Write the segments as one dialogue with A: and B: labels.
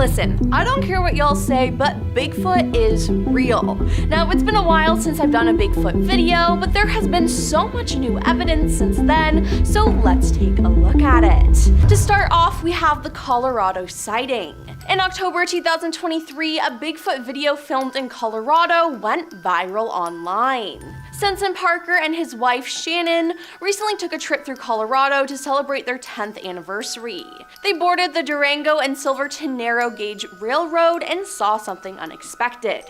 A: Listen, I don't care what y'all say, but Bigfoot is real. Now, it's been a while since I've done a Bigfoot video, but there has been so much new evidence since then, so let's take a look at it. To start off, we have the Colorado sighting. In October 2023, a Bigfoot video filmed in Colorado went viral online. Sensen Parker and his wife Shannon recently took a trip through Colorado to celebrate their 10th anniversary. They boarded the Durango and Silverton narrow gauge railroad and saw something unexpected.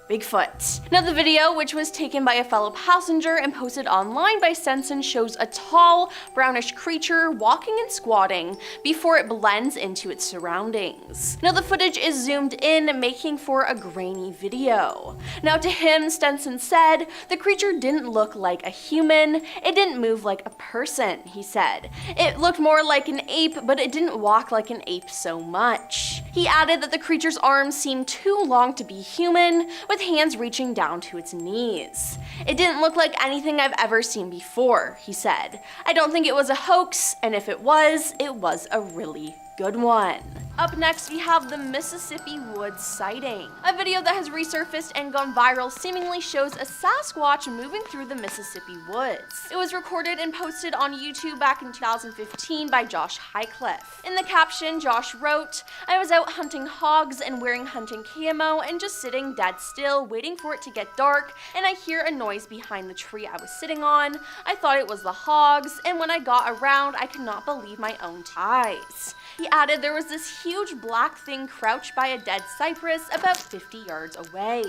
A: Bigfoot. Now, the video, which was taken by a fellow passenger and posted online by Sensen, shows a tall, brownish creature walking and squatting before it blends into its surroundings. Now, the footage is zoomed in, making for a grainy video. Now, to him, Sensen said, the creature didn't look like a human, it didn't move like a person, he said. It looked more like an ape, but it didn't walk like an ape so much. He added that the creature's arms seemed too long to be human, with hands reaching down to its knees. It didn't look like anything I've ever seen before, he said. I don't think it was a hoax, and if it was a really good one. Up next, we have the Mississippi Woods sighting. A video that has resurfaced and gone viral seemingly shows a Sasquatch moving through the Mississippi woods. It was recorded and posted on YouTube back in 2015 by Josh Highcliffe. In the caption, Josh wrote, "I was out hunting hogs and wearing hunting camo and just sitting dead still, waiting for it to get dark, and I hear a noise behind the tree I was sitting on. I thought it was the hogs, and when I got around, I could not believe my own eyes." He added there was this huge black thing crouched by a dead cypress about 50 yards away.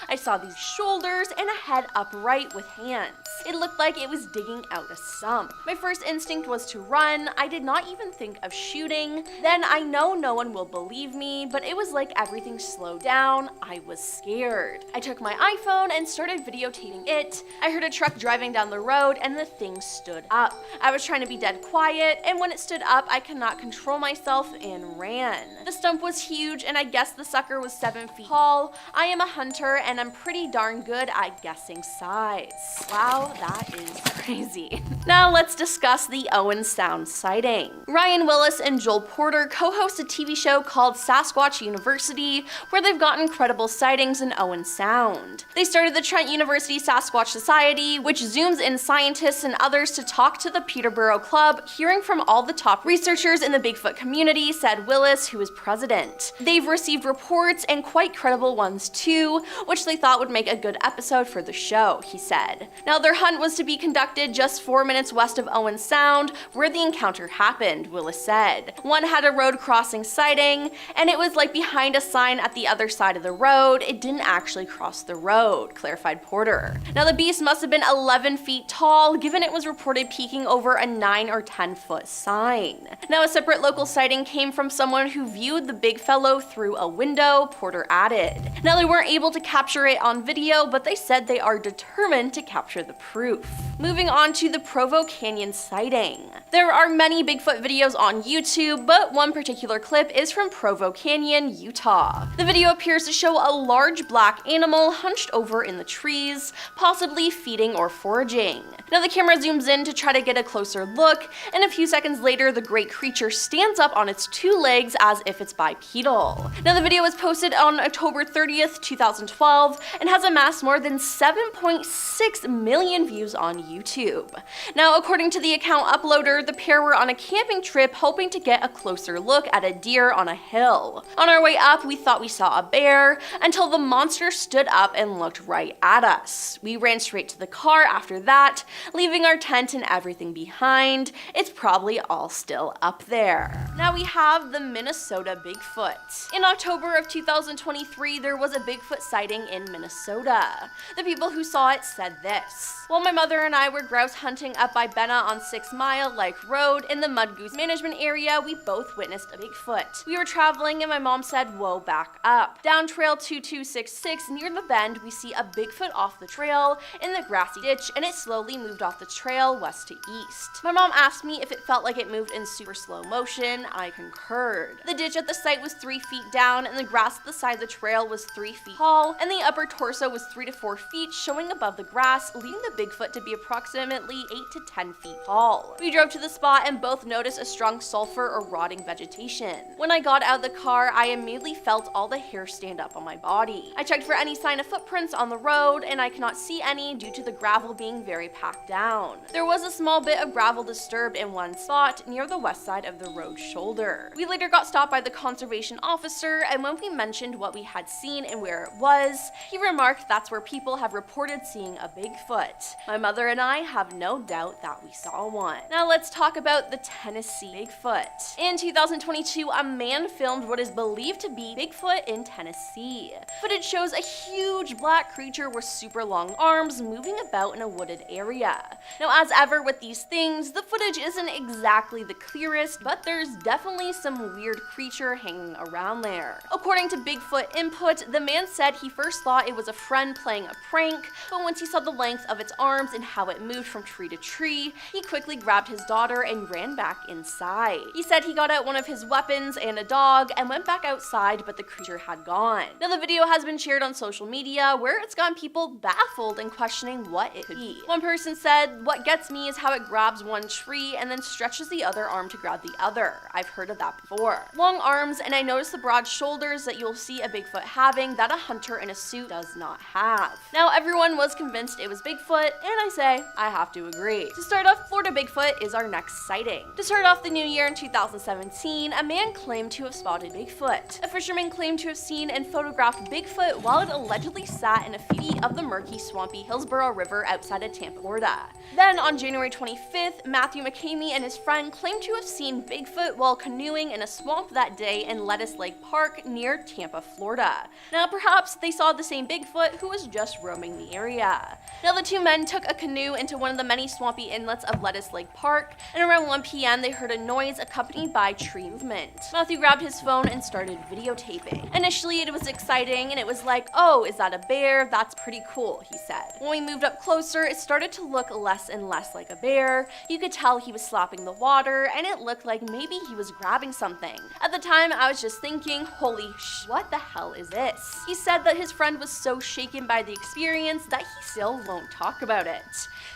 A: I saw these shoulders and a head upright with hands. It looked like it was digging out a sump. My first instinct was to run. I did not even think of shooting. Then I know no one will believe me, but it was like everything slowed down. I was scared. I took my iPhone and started videotaping it. I heard a truck driving down the road and the thing stood up. I was trying to be dead quiet, and when it stood up, I could not control myself and ran. The stump was huge, and I guess the sucker was 7 feet tall. I am a hunter, and I'm pretty darn good at guessing size. Wow, that is crazy. Now let's discuss the Owen Sound sighting. Ryan Willis and Joel Porter co-host a TV show called Sasquatch University, where they've got incredible sightings in Owen Sound. They started the Trent University Sasquatch Society, which zooms in scientists and others to talk to the Peterborough Club, hearing from all the top researchers in the Bigfoot community, said Willis, who is president. They've received reports, and quite credible ones too, which they thought would make a good episode for the show, he said. Now, their hunt was to be conducted just 4 minutes west of Owen Sound, where the encounter happened, Willis said. One had a road crossing sighting, and it was like behind a sign at the other side of the road. It didn't actually cross the road, clarified Porter. Now, the beast must have been 11 feet tall, given it was reported peeking over a 9 or 10 foot sign. Now, a separate local sighting came from someone who viewed the big fellow through a window, Porter added. Now, they weren't able to capture it on video, but they said they are determined to capture the proof. Moving on to the Provo Canyon sighting. There are many Bigfoot videos on YouTube, but one particular clip is from Provo Canyon, Utah. The video appears to show a large black animal hunched over in the trees, possibly feeding or foraging. Now, the camera zooms in to try to get a closer look, and a few seconds later, the great creature stands up on its 2 legs as if it's bipedal. Now, the video was posted on October 30th, 2012, and has amassed more than 7.6 million views on YouTube. Now, according to the account uploader, the pair were on a camping trip hoping to get a closer look at a deer on a hill. On our way up, we thought we saw a bear, until the monster stood up and looked right at us. We ran straight to the car after that, leaving our tent and everything behind. It's probably all still up there. Now we have the Minnesota Bigfoot. In October of 2023, there was a Bigfoot sighting in Minnesota. The people who saw it said this: "While my mother and I were grouse hunting up by Benna on 6 Mile Lake Road in the Mud Goose Management area, we both witnessed a Bigfoot. We were traveling and my mom said, 'Whoa, back up.' Down trail 2266 near the bend, we see a Bigfoot off the trail in the grassy ditch, and it slowly moved off the trail west to east. My mom asked me if it felt like it moved in super slow motion. I concurred. The ditch at the site was 3 feet down, and the grass at the side of the trail was 3 feet tall, and the upper torso was 3 to 4 feet showing above the grass, leading the Bigfoot to be approximately 8 to 10 feet tall. We drove to the spot and both noticed a strong sulfur or rotting vegetation. When I got out of the car, I immediately felt all the hair stand up on my body. I checked for any sign of footprints on the road, and I cannot see any due to the gravel being very packed down. There was a small bit of gravel disturbed in one spot near the west side of the road shoulder. We later got stopped by the conservation officer, and when we mentioned what we had seen and where it was, he remarked that's where people have reported seeing a Bigfoot. My mother and I have no doubt that we saw one. Now let's talk about the Tennessee Bigfoot. In 2022, a man filmed what is believed to be Bigfoot in Tennessee. Footage shows a huge black creature with super long arms moving about in a wooded area. Now, as ever with these things, the footage isn't exactly the clearest, but there's definitely some weird creature hanging around there. According to Bigfoot Input, the man said he first thought it was a friend playing a prank, but once he saw the length of its arms and how it moved from tree to tree, he quickly grabbed his daughter and ran back inside. He said he got out one of his weapons and a dog and went back outside, but the creature had gone. Now, the video has been shared on social media where it's gotten people baffled and questioning what it could be. One person said, "What gets me is how it grabs one tree and then stretches the other arm to grab the other. I've heard of that before. Long arms, and I noticed the broad shoulders that you'll see a Bigfoot having that a hunter in a suit does not have." Now, everyone was convinced it was Bigfoot, and I say, I have to agree. To start off, Florida Bigfoot is our next sighting. To start off the new year in 2017, a man claimed to have spotted Bigfoot. A fisherman claimed to have seen and photographed Bigfoot while it allegedly sat in a feet of the murky, swampy Hillsborough River outside of Tampa, Florida. Then, on January 25th, Matthew McCamey and his friend claimed to have seen Bigfoot while canoeing in a swamp that day in Lettuce Lake Park near Tampa, Florida. Now, perhaps they saw the same Bigfoot who was just roaming the area. Now, the two men took a canoe into one of the many swampy inlets of Lettuce Lake Park, and around 1 p.m. they heard a noise accompanied by tree movement. Matthew grabbed his phone and started videotaping. Initially, it was exciting, and it was like, "Oh, is that a bear? That's pretty cool," he said. When we moved up closer, it started to look less and less like a bear. You could tell he was slapping the water, and it looked like maybe he was grabbing something. At the time, I was just thinking, holy sh, what the hell is this? He said that his friend was so shaken by the experience that he still won't talk about it.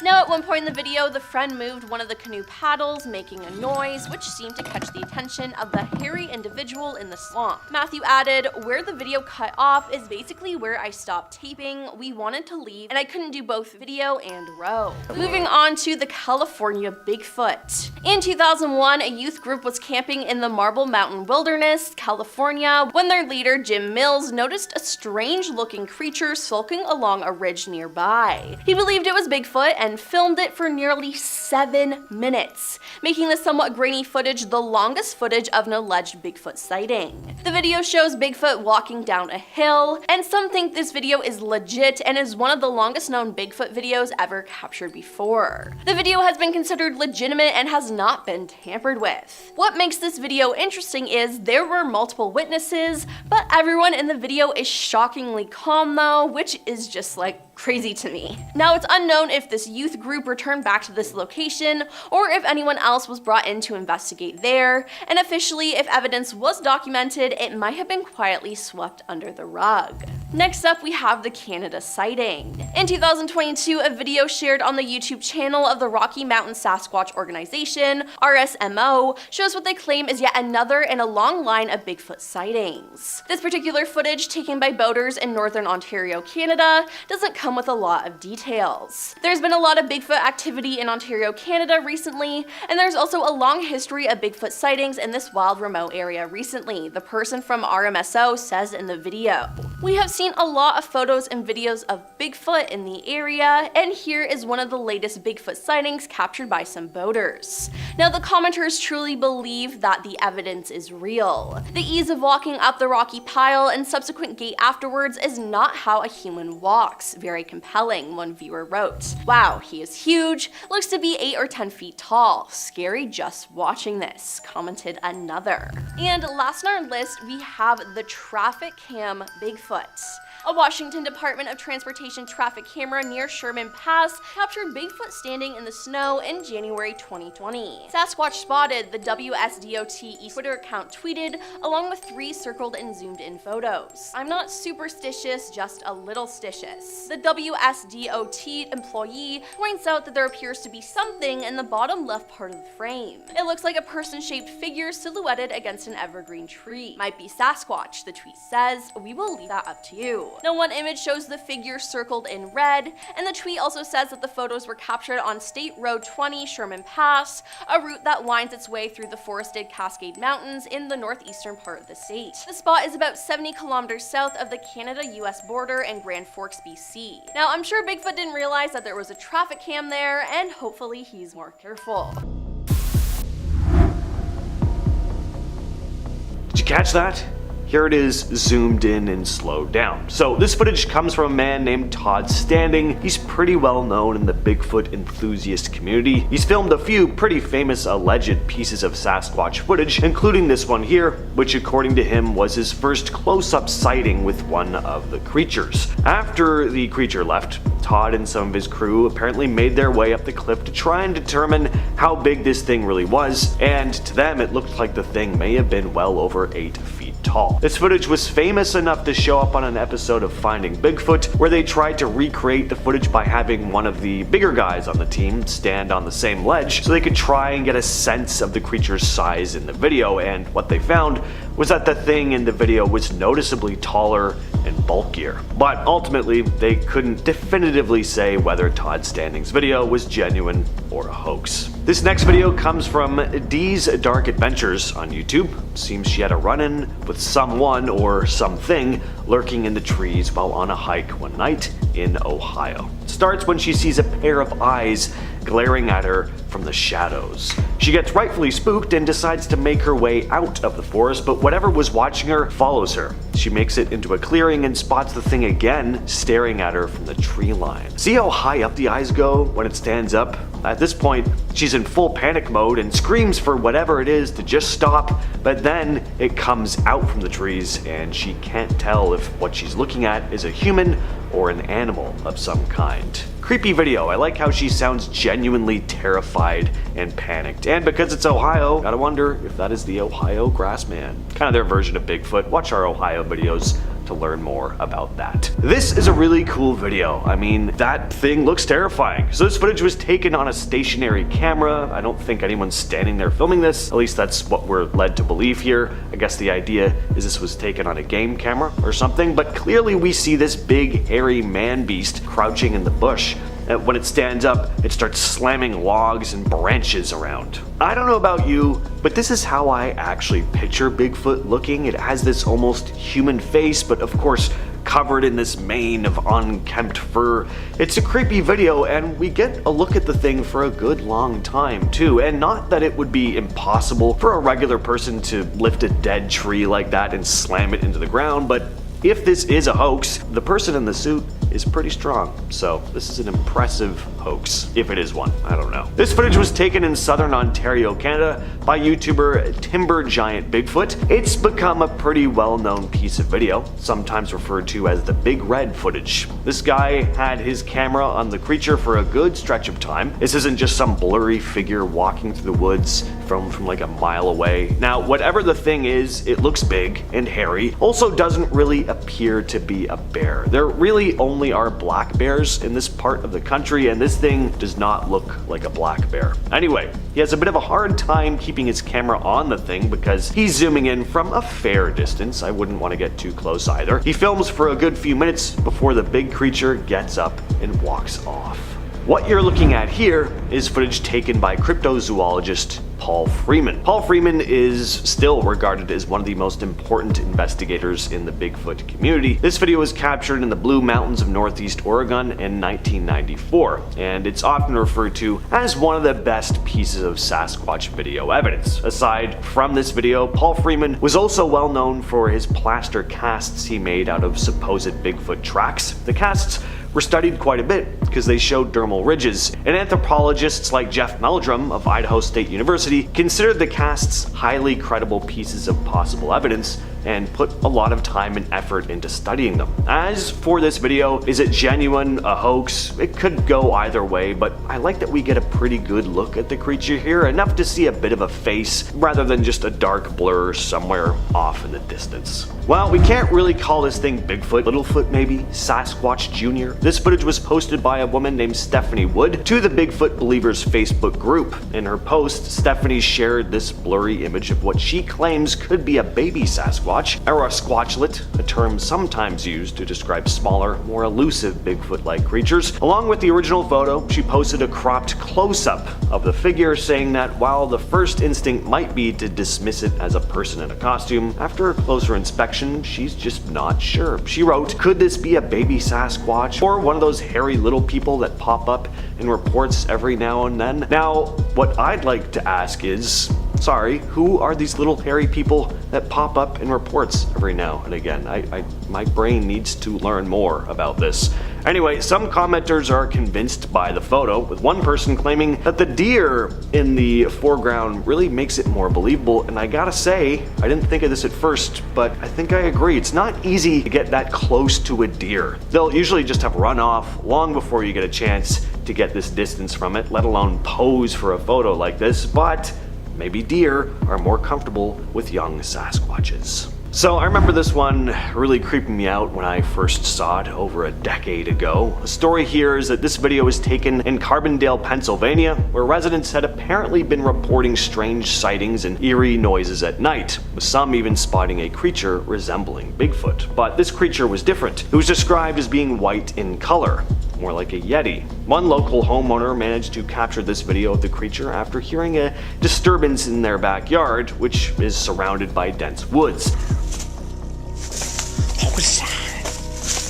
A: Now, at one point in the video, the friend moved one of the canoe paddles, making a noise, which seemed to catch the attention of the hairy individual in the swamp. Matthew added, "Where the video cut off is basically where I stopped taping. We wanted to leave, and I couldn't do both video and row." Moving on to the California Bigfoot. In 2001, a youth group was camping in the Marble Mountain Wilderness, California, when their leader, Jim Mills, noticed a strange-looking creature sulking along a ridge nearby. He believed it was Bigfoot and filmed it for nearly 7 minutes, making the somewhat grainy footage the longest footage of an alleged Bigfoot sighting. The video shows Bigfoot walking down a hill, and some think this video is legit and is one of the longest known Bigfoot videos ever captured before. The video has been considered legitimate and has not been tampered with. What makes this video interesting is there were multiple witnesses, but everyone in the video is shockingly calm though, which is just like crazy to me. Now, it's unknown if this youth group returned back to this location or if anyone else was brought in to investigate there, and officially, if evidence was documented, it might have been quietly swept under the rug. Next up, we have the Canada sighting. In 2022, a video shared on the YouTube channel of the Rocky Mountain Sasquatch Organization, RSMO, shows what they claim is yet another in a long line of Bigfoot sightings. This particular footage, taken by boaters in northern Ontario, Canada, doesn't come with a lot of details. There's been a lot of Bigfoot activity in Ontario, Canada recently, and there's also a long history of Bigfoot sightings in this wild, remote area recently, the person from RMSO says in the video. We have seen a lot of photos and videos of Bigfoot in the area, and here is one of the latest Bigfoot sightings captured by some boaters. Now, the commenters truly believe that the evidence is real. The ease of walking up the rocky pile and subsequent gait afterwards is not how a human walks. Very compelling, one viewer wrote. "Wow, he is huge, looks to be 8 or 10 feet tall. Scary just watching this," commented another. And last on our list, we have the traffic cam Bigfoot. Bigfoot. A Washington Department of Transportation traffic camera near Sherman Pass captured Bigfoot standing in the snow in January 2020. Sasquatch spotted, the WSDOT Twitter account tweeted, along with 3 circled and zoomed in photos. I'm not superstitious, just a little stitious. The WSDOT employee points out that there appears to be something in the bottom left part of the frame. It looks like a person-shaped figure silhouetted against an evergreen tree. Might be Sasquatch, the tweet says. We will leave that up to you. Now, one image shows the figure circled in red, and the tweet also says that the photos were captured on State Road 20 Sherman Pass, a route that winds its way through the forested Cascade Mountains in the northeastern part of the state. The spot is about 70 kilometers south of the Canada-US border in Grand Forks, BC. Now, I'm sure Bigfoot didn't realize that there was a traffic cam there, and hopefully he's more careful.
B: Did you catch that? Here it is, zoomed in and slowed down. So this footage comes from a man named Todd Standing. He's pretty well known in the Bigfoot enthusiast community. He's filmed a few pretty famous alleged pieces of Sasquatch footage, including this one here, which according to him was his first close-up sighting with one of the creatures. After the creature left, Todd and some of his crew apparently made their way up the cliff to try and determine how big this thing really was, and to them it looked like the thing may have been well over 8 feet tall. This footage was famous enough to show up on an episode of Finding Bigfoot, where they tried to recreate the footage by having one of the bigger guys on the team stand on the same ledge so they could try and get a sense of the creature's size in the video, and what they found was that the thing in the video was noticeably taller and bulkier. But ultimately, they couldn't definitively say whether Todd Standing's video was genuine or a hoax. This next video comes from Dee's Dark Adventures on YouTube. Seems she had a run-in with someone or something lurking in the trees while on a hike one night in Ohio. It starts when she sees a pair of eyes glaring at her from the shadows. She gets rightfully spooked and decides to make her way out of the forest, but whatever was watching her follows her. She makes it into a clearing and spots the thing again staring at her from the tree line. See how high up the eyes go when it stands up? At this point, she's in full panic mode and screams for whatever it is to just stop, but then it comes out from the trees and she can't tell if what she's looking at is a human or an animal of some kind. Creepy video. I like how she sounds genuinely terrified and panicked. And because it's Ohio, gotta wonder if that is the Ohio Grassman. Kind of their version of Bigfoot. Watch our Ohio videos to learn more about that. This is a really cool video. I mean, that thing looks terrifying. So this footage was taken on a stationary camera. I don't think anyone's standing there filming this. At least that's what we're led to believe here. I guess the idea is this was taken on a game camera or something, but clearly we see this big hairy man beast crouching in the bush. And when it stands up, it starts slamming logs and branches around. I don't know about you, but this is how I actually picture Bigfoot looking. It has this almost human face, but of course covered in this mane of unkempt fur. It's a creepy video, and we get a look at the thing for a good long time too. And not that it would be impossible for a regular person to lift a dead tree like that and slam it into the ground, but if this is a hoax, the person in the suit is pretty strong, so this is an impressive hoax, if it is one. I don't know. This footage was taken in southern Ontario, Canada by YouTuber Timber Giant Bigfoot. It's become a pretty well-known piece of video, sometimes referred to as the Big Red footage. This guy had his camera on the creature for a good stretch of time. This isn't just some blurry figure walking through the woods from like a mile away. Now, whatever the thing is, it looks big and hairy. Also doesn't really appear to be a bear. There really only are black bears in this part of the country, and this thing does not look like a black bear. Anyway, he has a bit of a hard time keeping his camera on the thing because he's zooming in from a fair distance. I wouldn't want to get too close either. He films for a good few minutes before the big creature gets up and walks off. What you're looking at here is footage taken by cryptozoologist Paul Freeman. Paul Freeman is still regarded as one of the most important investigators in the Bigfoot community. This video was captured in the Blue Mountains of Northeast Oregon in 1994, and it's often referred to as one of the best pieces of Sasquatch video evidence. Aside from this video, Paul Freeman was also well known for his plaster casts he made out of supposed Bigfoot tracks. The casts were studied quite a bit because they showed dermal ridges, and anthropologists like Jeff Meldrum of Idaho State University considered the casts highly credible pieces of possible evidence and put a lot of time and effort into studying them. As for this video, is it genuine, a hoax? It could go either way, but I like that we get a pretty good look at the creature here, enough to see a bit of a face rather than just a dark blur somewhere off in the distance. Well, we can't really call this thing Bigfoot, Littlefoot maybe, Sasquatch Jr. This footage was posted by a woman named Stephanie Wood to the Bigfoot Believers Facebook group. In her post, Stephanie shared this blurry image of what she claims could be a baby Sasquatch, or a squatchlet, a term sometimes used to describe smaller, more elusive Bigfoot-like creatures. Along with the original photo, she posted a cropped close-up of the figure, saying that while the first instinct might be to dismiss it as a person in a costume, after a closer inspection, she's just not sure. She wrote, "Could this be a baby Sasquatch or one of those hairy little people that pop up in reports every now and then?" Now, what I'd like to ask is, sorry, who are these little hairy people that pop up in reports every now and again? My brain needs to learn more about this. Anyway, some commenters are convinced by the photo, with one person claiming that the deer in the foreground really makes it more believable, and I gotta say, I didn't think of this at first, but I think I agree. It's not easy to get that close to a deer. They'll usually just have run off long before you get a chance to get this distance from it, let alone pose for a photo like this, but maybe deer are more comfortable with young Sasquatches. So I remember this one really creeping me out when I first saw it over a decade ago. The story here is that this video was taken in Carbondale, Pennsylvania, where residents had apparently been reporting strange sightings and eerie noises at night, with some even spotting a creature resembling Bigfoot. But this creature was different. It was described as being white in color, more like a Yeti. One local homeowner managed to capture this video of the creature after hearing a disturbance in their backyard, which is surrounded by dense woods.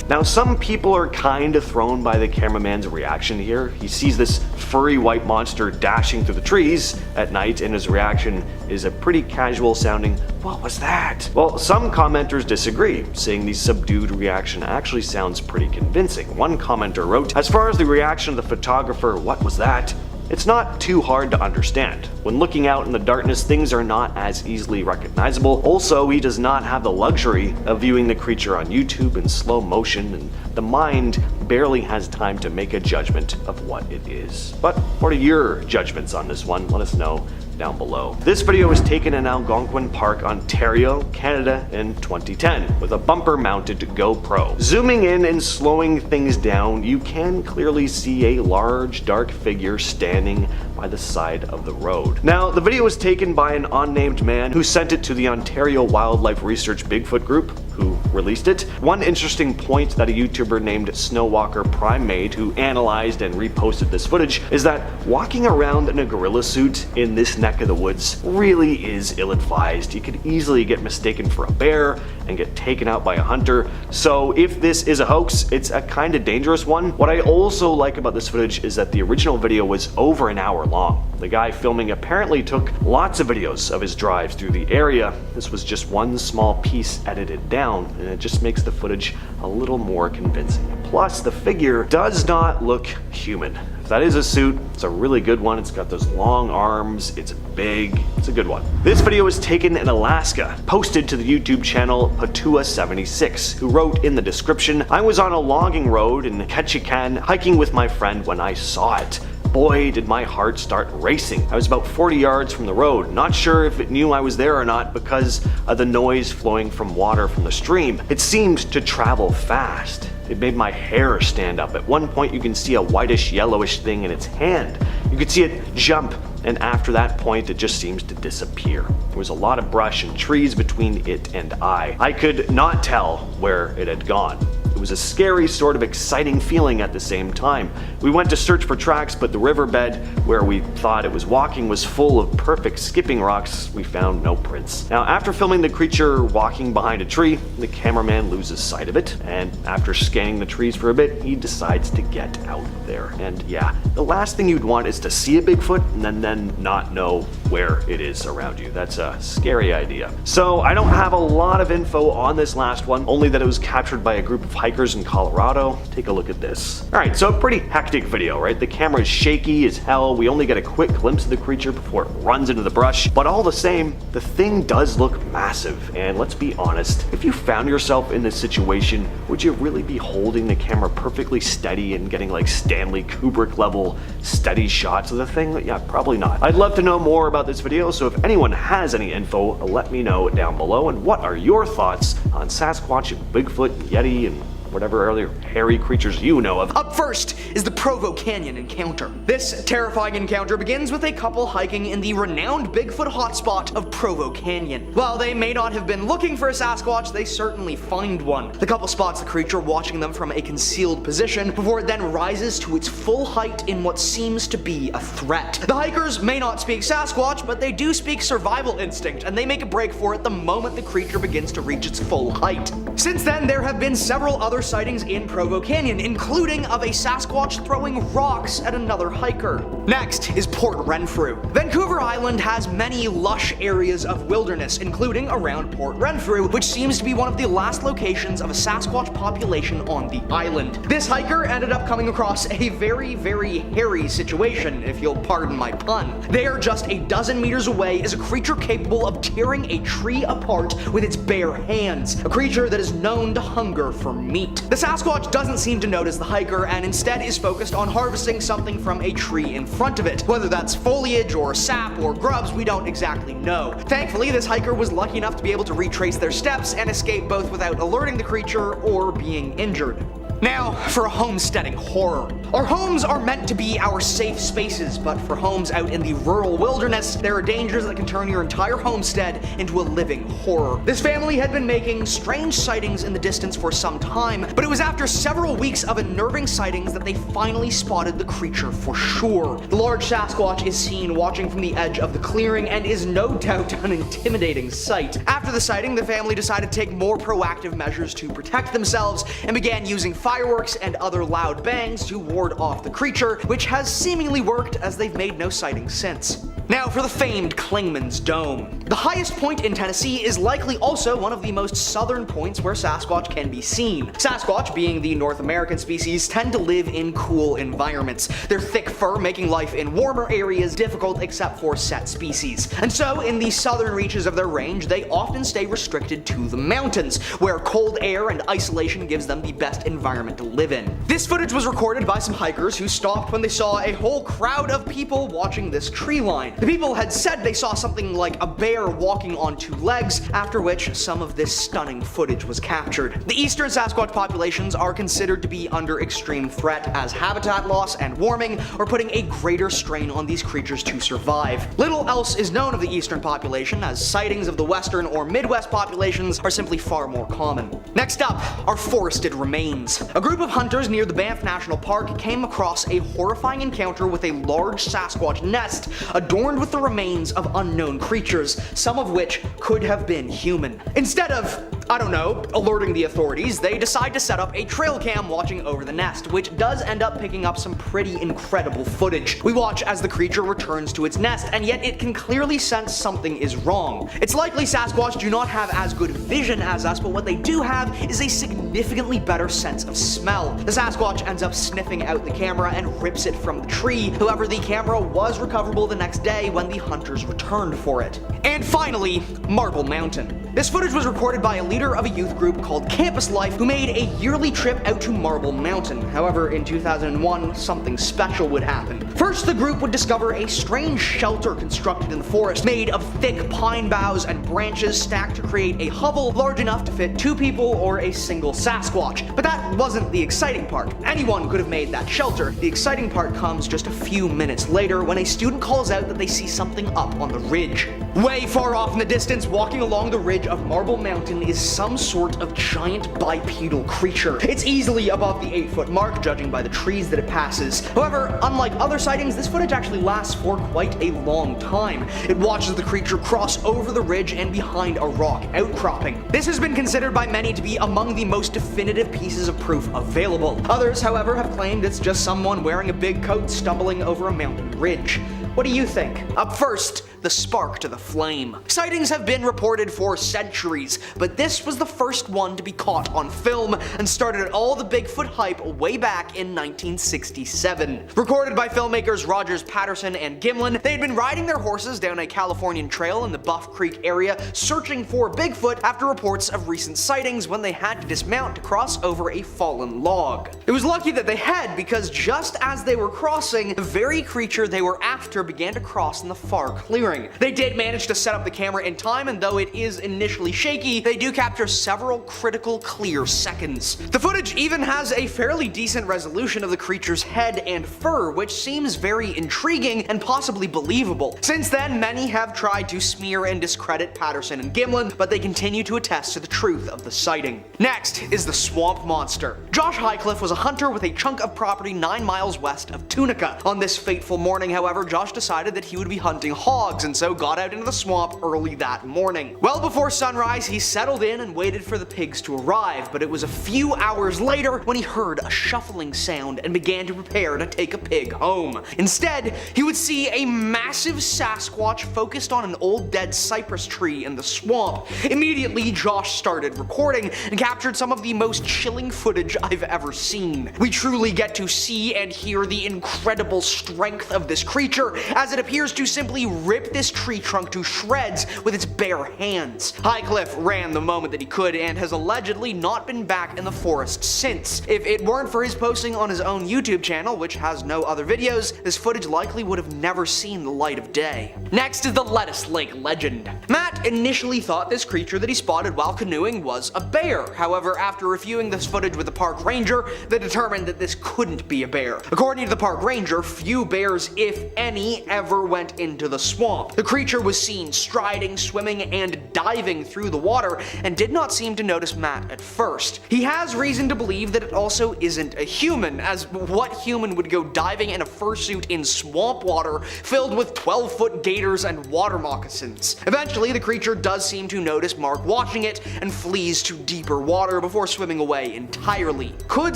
B: Now, some people are kind of thrown by the cameraman's reaction here. He sees this furry white monster dashing through the trees at night, and his reaction is a pretty casual sounding, "What was that?" Well, some commenters disagree, saying the subdued reaction actually sounds pretty convincing. One commenter wrote, "As far as the reaction of the photographer, 'What was that?' it's not too hard to understand. When looking out in the darkness, things are not as easily recognizable. Also, he does not have the luxury of viewing the creature on YouTube in slow motion, and the mind barely has time to make a judgment of what it is." But what are your judgments on this one? Let us know down below. This video was taken in Algonquin Park, Ontario, Canada in 2010 with a bumper mounted GoPro. Zooming in and slowing things down, you can clearly see a large dark figure standing by the side of the road. Now, the video was taken by an unnamed man who sent it to the Ontario Wildlife Research Bigfoot group, who released it. One interesting point that a YouTuber named Snowwalker Prime made, who analyzed and reposted this footage, is that walking around in a gorilla suit in this neck of the woods really is ill-advised. You could easily get mistaken for a bear and get taken out by a hunter. So if this is a hoax, it's a kind of dangerous one. What I also like about this footage is that the original video was over an hour long. The guy filming apparently took lots of videos of his drives through the area. This was just one small piece edited down, and it just makes the footage a little more convincing. Plus, the figure does not look human. If that is a suit, it's a really good one. It's got those long arms, it's big, it's a good one. This video was taken in Alaska, posted to the YouTube channel Patua76, who wrote in the description, "I was on a logging road in Ketchikan hiking with my friend when I saw it. Boy, did my heart start racing. I was about 40 yards from the road, not sure if it knew I was there or not because of the noise flowing from water from the stream. It seemed to travel fast. It made my hair stand up. At one point you can see a whitish yellowish thing in its hand. You could see it jump, and after that point it just seems to disappear. There was a lot of brush and trees between it and I. I could not tell where it had gone. It was a scary, sort of exciting feeling at the same time. We went to search for tracks, but the riverbed where we thought it was walking was full of perfect skipping rocks. We found no prints." Now, after filming the creature walking behind a tree, the cameraman loses sight of it, and after scanning the trees for a bit, he decides to get out of there. And yeah, the last thing you'd want is to see a Bigfoot and then not know where it is around you. That's a scary idea. So I don't have a lot of info on this last one, only that it was captured by a group of hikers in Colorado. Take a look at this. Alright, so a pretty hectic video, right? The camera is shaky as hell. We only get a quick glimpse of the creature before it runs into the brush. But all the same, the thing does look massive. And let's be honest, if you found yourself in this situation, would you really be holding the camera perfectly steady and getting like Stanley Kubrick level steady shots of the thing? Yeah, probably not. I'd love to know more about this video, so if anyone has any info, let me know down below. And what are your thoughts on Sasquatch, Bigfoot, Yeti, and whatever other hairy creatures you know of?
C: Up first is the Provo Canyon encounter. This terrifying encounter begins with a couple hiking in the renowned Bigfoot hotspot of Provo Canyon. While they may not have been looking for a Sasquatch, they certainly find one. The couple spots the creature watching them from a concealed position before it then rises to its full height in what seems to be a threat. The hikers may not speak Sasquatch, but they do speak survival instinct, and they make a break for it the moment the creature begins to reach its full height. Since then, there have been several other sightings in Provo Canyon, including of a Sasquatch throwing rocks at another hiker. Next is Port Renfrew. Vancouver Island has many lush areas of wilderness, including around Port Renfrew, which seems to be one of the last locations of a Sasquatch population on the island. This hiker ended up coming across a very, very hairy situation, if you'll pardon my pun. There, just a dozen meters away, is a creature capable of tearing a tree apart with its bare hands, a creature that is known to hunger for meat. The Sasquatch doesn't seem to notice the hiker and instead is focused on harvesting something from a tree in front of it. Whether that's foliage or sap or grubs, we don't exactly know. Thankfully, this hiker was lucky enough to be able to retrace their steps and escape both without alerting the creature or being injured. Now, for a homesteading horror. Our homes are meant to be our safe spaces, but for homes out in the rural wilderness, there are dangers that can turn your entire homestead into a living horror. This family had been making strange sightings in the distance for some time, but it was after several weeks of unnerving sightings that they finally spotted the creature for sure. The large Sasquatch is seen watching from the edge of the clearing and is no doubt an intimidating sight. After the sighting, the family decided to take more proactive measures to protect themselves and began using fireworks and other loud bangs to ward off the creature, which has seemingly worked as they've made no sightings since. Now for the famed Clingman's Dome. The highest point in Tennessee is likely also one of the most southern points where Sasquatch can be seen. Sasquatch, being the North American species, tend to live in cool environments, their thick fur making life in warmer areas difficult except for set species. And so, in the southern reaches of their range, they often stay restricted to the mountains, where cold air and isolation gives them the best environment to live in. This footage was recorded by some hikers who stopped when they saw a whole crowd of people watching this tree line. The people had said they saw something like a bear walking on two legs, after which some of this stunning footage was captured. The eastern Sasquatch populations are considered to be under extreme threat as habitat loss and warming are putting a greater strain on these creatures to survive. Little else is known of the eastern population, as sightings of the western or midwest populations are simply far more common. Next up are forested remains. A group of hunters near the Banff National Park came across a horrifying encounter with a large Sasquatch nest adorned with the remains of unknown creatures, some of which could have been human. Instead of, I don't know, alerting the authorities, they decide to set up a trail cam watching over the nest, which does end up picking up some pretty incredible footage. We watch as the creature returns to its nest, and yet it can clearly sense something is wrong. It's likely Sasquatch do not have as good vision as us, but what they do have is a significantly better sense of smell. The Sasquatch ends up sniffing out the camera and rips it from the tree. However, the camera was recoverable the next day when the hunters returned for it. And finally, Marble Mountain. This footage was recorded by a leader of a youth group called Campus Life who made a yearly trip out to Marble Mountain. However, in 2001, something special would happen. First, the group would discover a strange shelter constructed in the forest, made of thick pine boughs and branches stacked to create a hovel large enough to fit 2 people or a single Sasquatch. But that wasn't the exciting part. Anyone could have made that shelter. The exciting part comes just a few minutes later when a student calls out that they see something up on the ridge. Way far off in the distance, walking along the ridge of Marble Mountain is some sort of giant bipedal creature. It's easily above the 8-foot mark, judging by the trees that it passes. However, unlike other sightings, this footage actually lasts for quite a long time. It watches the creature cross over the ridge and behind a rock outcropping. This has been considered by many to be among the most definitive pieces of proof available. Others, however, have claimed it's just someone wearing a big coat stumbling over a mountain ridge. What do you think? Up first, the spark to the flame. Sightings have been reported for centuries, but this was the first one to be caught on film and started all the Bigfoot hype way back in 1967. Recorded by filmmakers Rogers Patterson and Gimlin, they had been riding their horses down a Californian trail in the Buff Creek area searching for Bigfoot after reports of recent sightings when they had to dismount to cross over a fallen log. It was lucky that they had, because just as they were crossing, the very creature they were after began to cross in the far clearing. They did manage to set up the camera in time, and though it is initially shaky, they do capture several critical clear seconds. The footage even has a fairly decent resolution of the creature's head and fur, which seems very intriguing and possibly believable. Since then, many have tried to smear and discredit Patterson and Gimlin, but they continue to attest to the truth of the sighting. Next is the swamp monster. Josh Highcliffe was a hunter with a chunk of property 9 miles west of Tunica. On this fateful morning, however, Josh decided that he would be hunting hogs, and so got out into the swamp early that morning. Well before sunrise, he settled in and waited for the pigs to arrive, but it was a few hours later when he heard a shuffling sound and began to prepare to take a pig home. Instead, he would see a massive Sasquatch focused on an old dead cypress tree in the swamp. Immediately, Josh started recording and captured some of the most chilling footage I've ever seen. We truly get to see and hear the incredible strength of this creature, as it appears to simply rip this tree trunk to shreds with its bare hands. Highcliffe ran the moment that he could and has allegedly not been back in the forest since. If it weren't for his posting on his own YouTube channel, which has no other videos, this footage likely would have never seen the light of day. Next is the Lettuce Lake legend. Matt initially thought this creature that he spotted while canoeing was a bear. However, after reviewing this footage with the park ranger, they determined that this couldn't be a bear. According to the park ranger, few bears, if any, ever went into the swamp. The creature was seen striding, swimming, and diving through the water, and did not seem to notice Matt at first. He has reason to believe that it also isn't a human, as what human would go diving in a fursuit in swamp water filled with 12-foot gators and water moccasins? Eventually, the creature does seem to notice Mark watching it and flees to deeper water before swimming away entirely. Could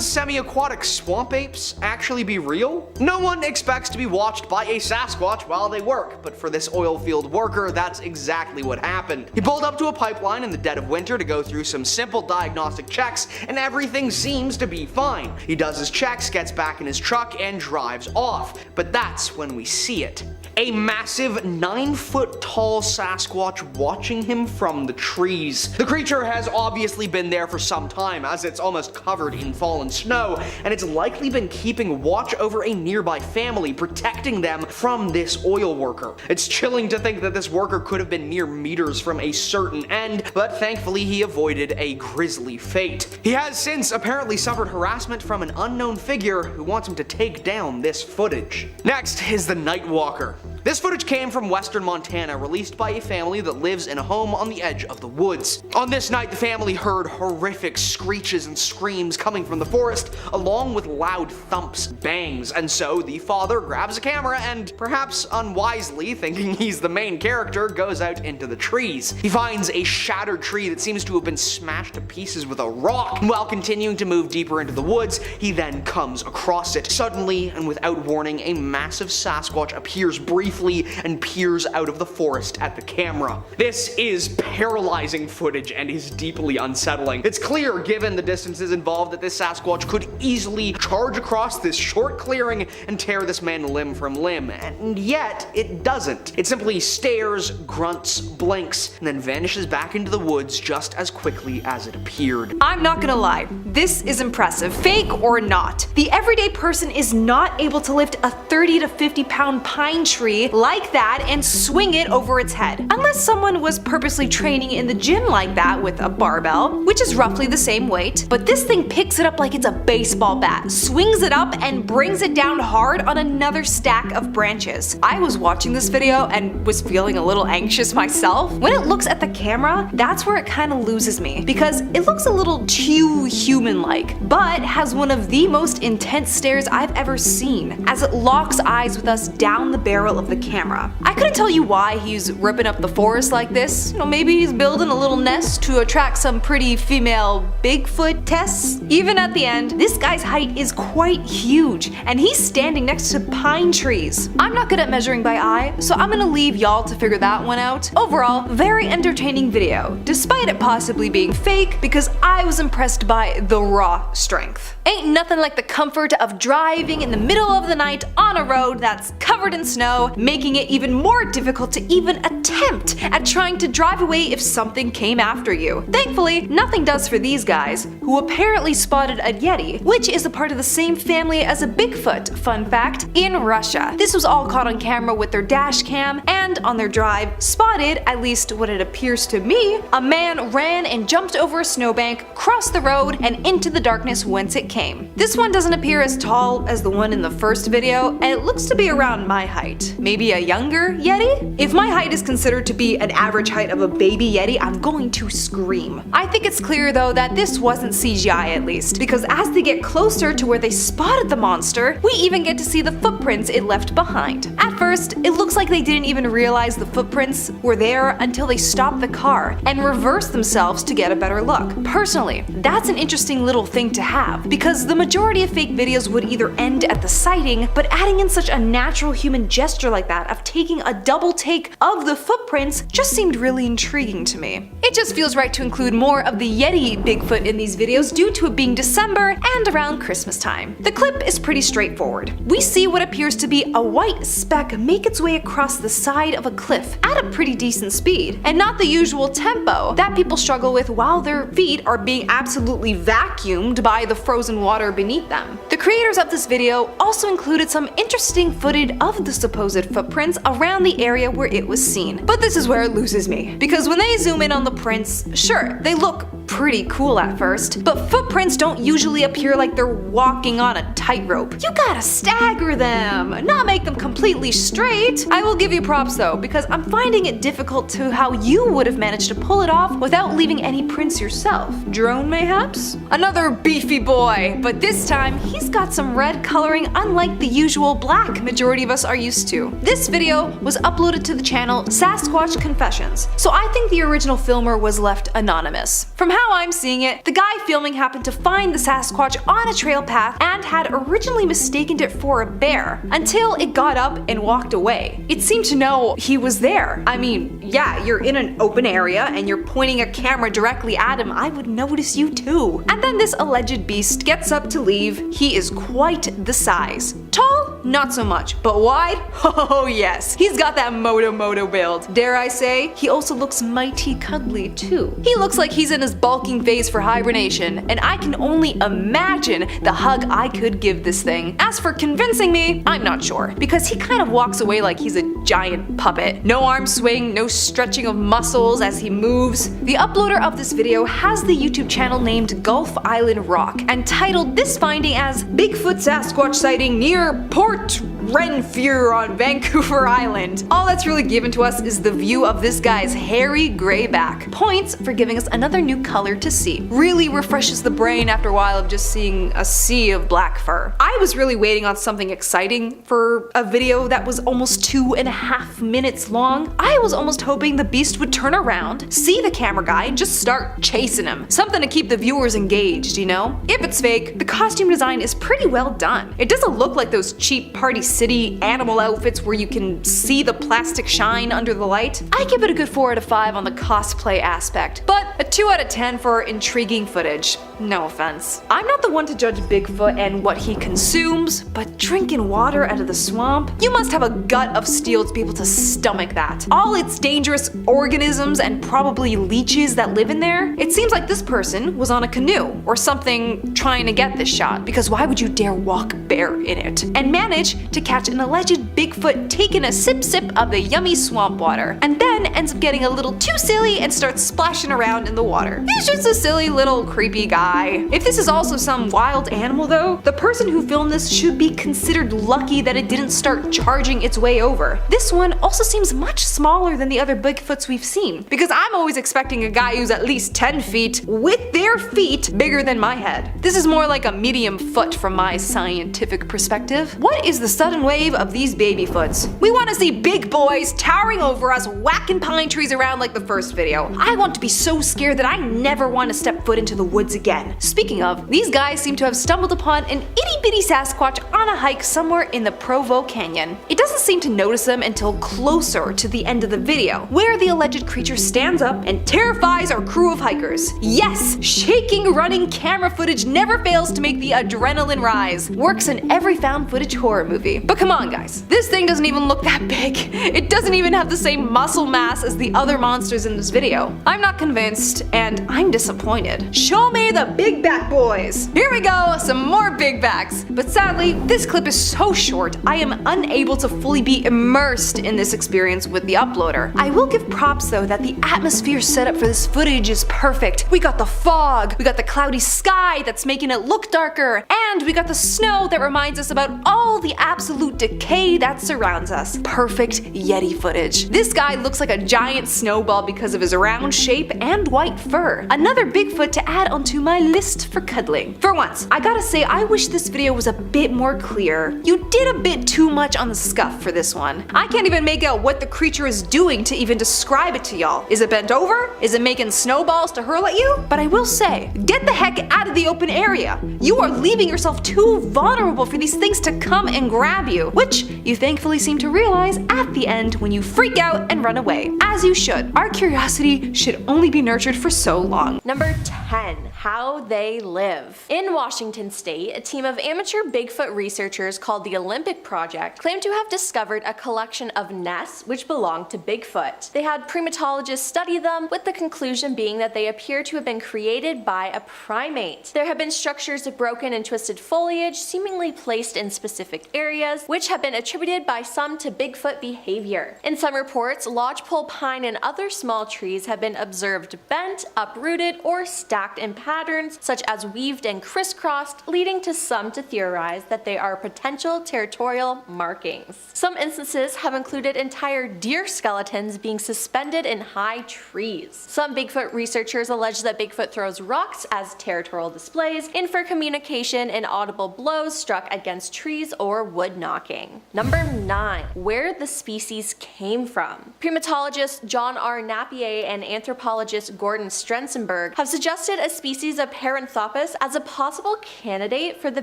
C: semi-aquatic swamp apes actually be real? No one expects to be watched by a Sasquatch while they work, but for this oil field worker, that's exactly what happened. He pulled up to a pipeline in the dead of winter to go through some simple diagnostic checks, and everything seems to be fine. He does his checks, gets back in his truck, and drives off. But that's when we see it. A massive 9-foot-tall Sasquatch watching him from the trees. The creature has obviously been there for some time, as it's almost covered in fallen snow, and it's likely been keeping watch over a nearby family, protecting them from this oil worker. It's chilling to think that this worker could have been mere meters from a certain end, but thankfully he avoided a grisly fate. He has since apparently suffered harassment from an unknown figure who wants him to take down this footage. Next is the Nightwalker. This footage came from western Montana, released by a family that lives in a home on the edge of the woods. On this night, the family heard horrific screeches and screams coming from the forest, along with loud thumps, bangs, and so the father grabs a camera and, perhaps unwisely, thinking he's the main character, goes out into the trees. He finds a shattered tree that seems to have been smashed to pieces with a rock. While continuing to move deeper into the woods, he then comes across it. Suddenly, and without warning, a massive Sasquatch appears briefly and peers out of the forest at the camera. This is paralyzing footage and is deeply unsettling. It's clear, given the distances involved, that this Sasquatch could easily charge across this short clearing and tear this man limb from limb, and yet it doesn't. It simply stares, grunts, blinks, and then vanishes back into the woods just as quickly as it appeared.
D: I'm not gonna lie, this is impressive, fake or not. The everyday person is not able to lift a 30 to 50 pound pine tree like that and swing it over its head. Unless someone was purposely training in the gym like that with a barbell, which is roughly the same weight, but this thing picks it up like it's a baseball bat, swings it up, and brings it down hard on another stack of branches. I was watching this video and was feeling a little anxious myself. When it looks at the camera, that's where it kind of loses me, because it looks a little too human-like, but has one of the most intense stares I've ever seen, as it locks eyes with us down the barrel of the camera. I couldn't tell you why he's ripping up the forest like this. Maybe he's building a little nest to attract some pretty female Bigfoot tests. Even at the end, this guy's height is quite huge, and he's standing next to pine trees. I'm not good at measuring by eye, so I'm gonna leave y'all to figure that one out. Overall, very entertaining video, despite it possibly being fake, because I was impressed by the raw strength. Ain't nothing like the comfort of driving in the middle of the night on a road that's covered in snow, making it even more difficult to even attempt at trying to drive away if something came after you. Thankfully, nothing does for these guys, who apparently spotted a Yeti, which is a part of the same family as a Bigfoot, fun fact, in Russia. This was all caught on camera with their dash cam, and on their drive, spotted, at least what it appears to me, a man ran and jumped over a snowbank, crossed the road, and into the darkness whence it came. This one doesn't appear as tall as the one in the first video, and it looks to be around my height. Maybe a younger Yeti? If my height is considered to be an average height of a baby Yeti, I'm going to scream. I think it's clear though that this wasn't CGI at least, because as they get closer to where they spotted the monster, we even get to see the footprints it left behind. At first, it looks like they didn't even realize the footprints were there until they stopped the car and reversed themselves to get a better look. Personally, that's an interesting little thing to have, because the majority of fake videos would either end at the sighting, but adding in such a natural human gesture like that of taking a double take of the footprints just seemed really intriguing to me. It just feels right to include more of the Yeti Bigfoot in these videos due to it being December and around Christmas time. The clip is pretty straightforward. We see what appears to be a white speck make its way across the side of a cliff at a pretty decent speed, and not the usual tempo that people struggle with while their feet are being absolutely vacuumed by the frozen water beneath them. The creators of this video also included some interesting footage of the supposed footprints around the area where it was seen. But this is where it loses me, because when they zoom in on the prints, sure, they look pretty cool at first, but footprints don't usually appear like they're walking on a tightrope. You gotta stagger them, not make them completely straight. I will give you props though, because I'm finding it difficult to how you would have managed to pull it off without leaving any prints yourself. Drone mayhaps? Another beefy boy, but this time he's got some red coloring unlike the usual black majority of us are used to. This video was uploaded to the channel Sasquatch Confessions, so I think the original filmer was left anonymous. From how I'm seeing it, the guy filming happened to find the Sasquatch on a trail path and had originally mistaken it for a bear, until it got up and walked away. It seemed to know he was there. I mean, yeah, you're in an open area and you're pointing a camera directly at him, I would notice you too. And then this alleged beast gets up to leave. He is quite the size. Tall? Not so much, but wide? Oh yes, he's got that moto build. Dare I say, he also looks mighty cuddly too. He looks like he's in his bulking phase for hibernation, and I can only imagine the hug I could give this thing. As for convincing me, I'm not sure, because he kind of walks away like he's a giant puppet. No arm swing, no stretching of muscles as he moves. The uploader of this video has the YouTube channel named Gulf Island Rock, and titled this finding as Bigfoot Sasquatch sighting near Port Renfrew on Vancouver Island. All that's really given to us is the view of this guy's hairy gray back. Points for giving us another new color to see. Really refreshes the brain after a while of just seeing a sea of black fur. I was really waiting on something exciting for a video that was almost 2.5 minutes long. I was almost hoping the beast would turn around, see the camera guy, and just start chasing him. Something to keep the viewers engaged, you know? If it's fake, the costume design is pretty well done. It doesn't look like those cheap Party City animal outfits where you can see the plastic shine under the light. I give it a good 4 out of 5 on the cosplay aspect, but a 2 out of 10 for intriguing footage. No offense. I'm not the one to judge Bigfoot and what he consumes, but drinking water out of the swamp? You must have a gut of steel to be able to stomach that. All its dangerous organisms and probably leeches that live in there? It seems like this person was on a canoe or something trying to get this shot, because why would you dare walk bare in it? And manage to catch an alleged Bigfoot taking a sip of the yummy swamp water, and then ends up getting a little too silly and starts splashing around in the water. He's just a silly little creepy guy lie. If this is also some wild animal though, the person who filmed this should be considered lucky that it didn't start charging its way over. This one also seems much smaller than the other Bigfoots we've seen, because I'm always expecting a guy who's at least 10 feet with their feet bigger than my head. This is more like a medium foot from my scientific perspective. What is the sudden wave of these baby foots? We want to see big boys towering over us, whacking pine trees around like the first video. I want to be so scared that I never want to step foot into the woods again. Speaking of, these guys seem to have stumbled upon an itty bitty Sasquatch on a hike somewhere in the Provo Canyon. It doesn't seem to notice them until closer to the end of the video, where the alleged creature stands up and terrifies our crew of hikers. Yes, shaking running camera footage never fails to make the adrenaline rise. Works in every found footage horror movie. But come on guys, this thing doesn't even look that big. It doesn't even have the same muscle mass as the other monsters in this video. I'm not convinced, and I'm disappointed. Show me the big back boys. Here we go, some more big backs. But sadly, this clip is so short, I am unable to fully be immersed in this experience with the uploader. I will give props though that the atmosphere set up for this footage is perfect. We got the fog, we got the cloudy sky that's making it look darker, and we got the snow that reminds us about all the absolute decay that surrounds us. Perfect Yeti footage. This guy looks like a giant snowball because of his round shape and white fur. Another Bigfoot to add onto my list for cuddling. For once, I gotta say I wish this video was a bit more clear. You did a bit too much on the scuff for this one. I can't even make out what the creature is doing to even describe it to y'all. Is it bent over? Is it making snowballs to hurl at you? But I will say, get the heck out of the open area. You are leaving yourself too vulnerable for these things to come and grab you, which you thankfully seem to realize at the end when you freak out and run away. As you should. Our curiosity should only be nurtured for so long.
A: Number 10. How they live. In Washington state, a team of amateur Bigfoot researchers called the Olympic Project claimed to have discovered a collection of nests which belonged to Bigfoot. They had primatologists study them, with the conclusion being that they appear to have been created by a primate. There have been structures of broken and twisted foliage seemingly placed in specific areas, which have been attributed by some to Bigfoot behavior. In some reports, lodgepole pine and other small trees have been observed bent, uprooted, or stacked in patterns such as weaved and crisscrossed, leading to some to theorize that they are potential territorial markings. Some instances have included entire deer skeletons being suspended in high trees. Some Bigfoot researchers allege that Bigfoot throws rocks as territorial displays and for communication and audible blows struck against trees or wood knocking. Number 9. Where the species came from. Primatologist John R. Napier and anthropologist Gordon Strensenberg have suggested a species of Paranthropus as a possible candidate for the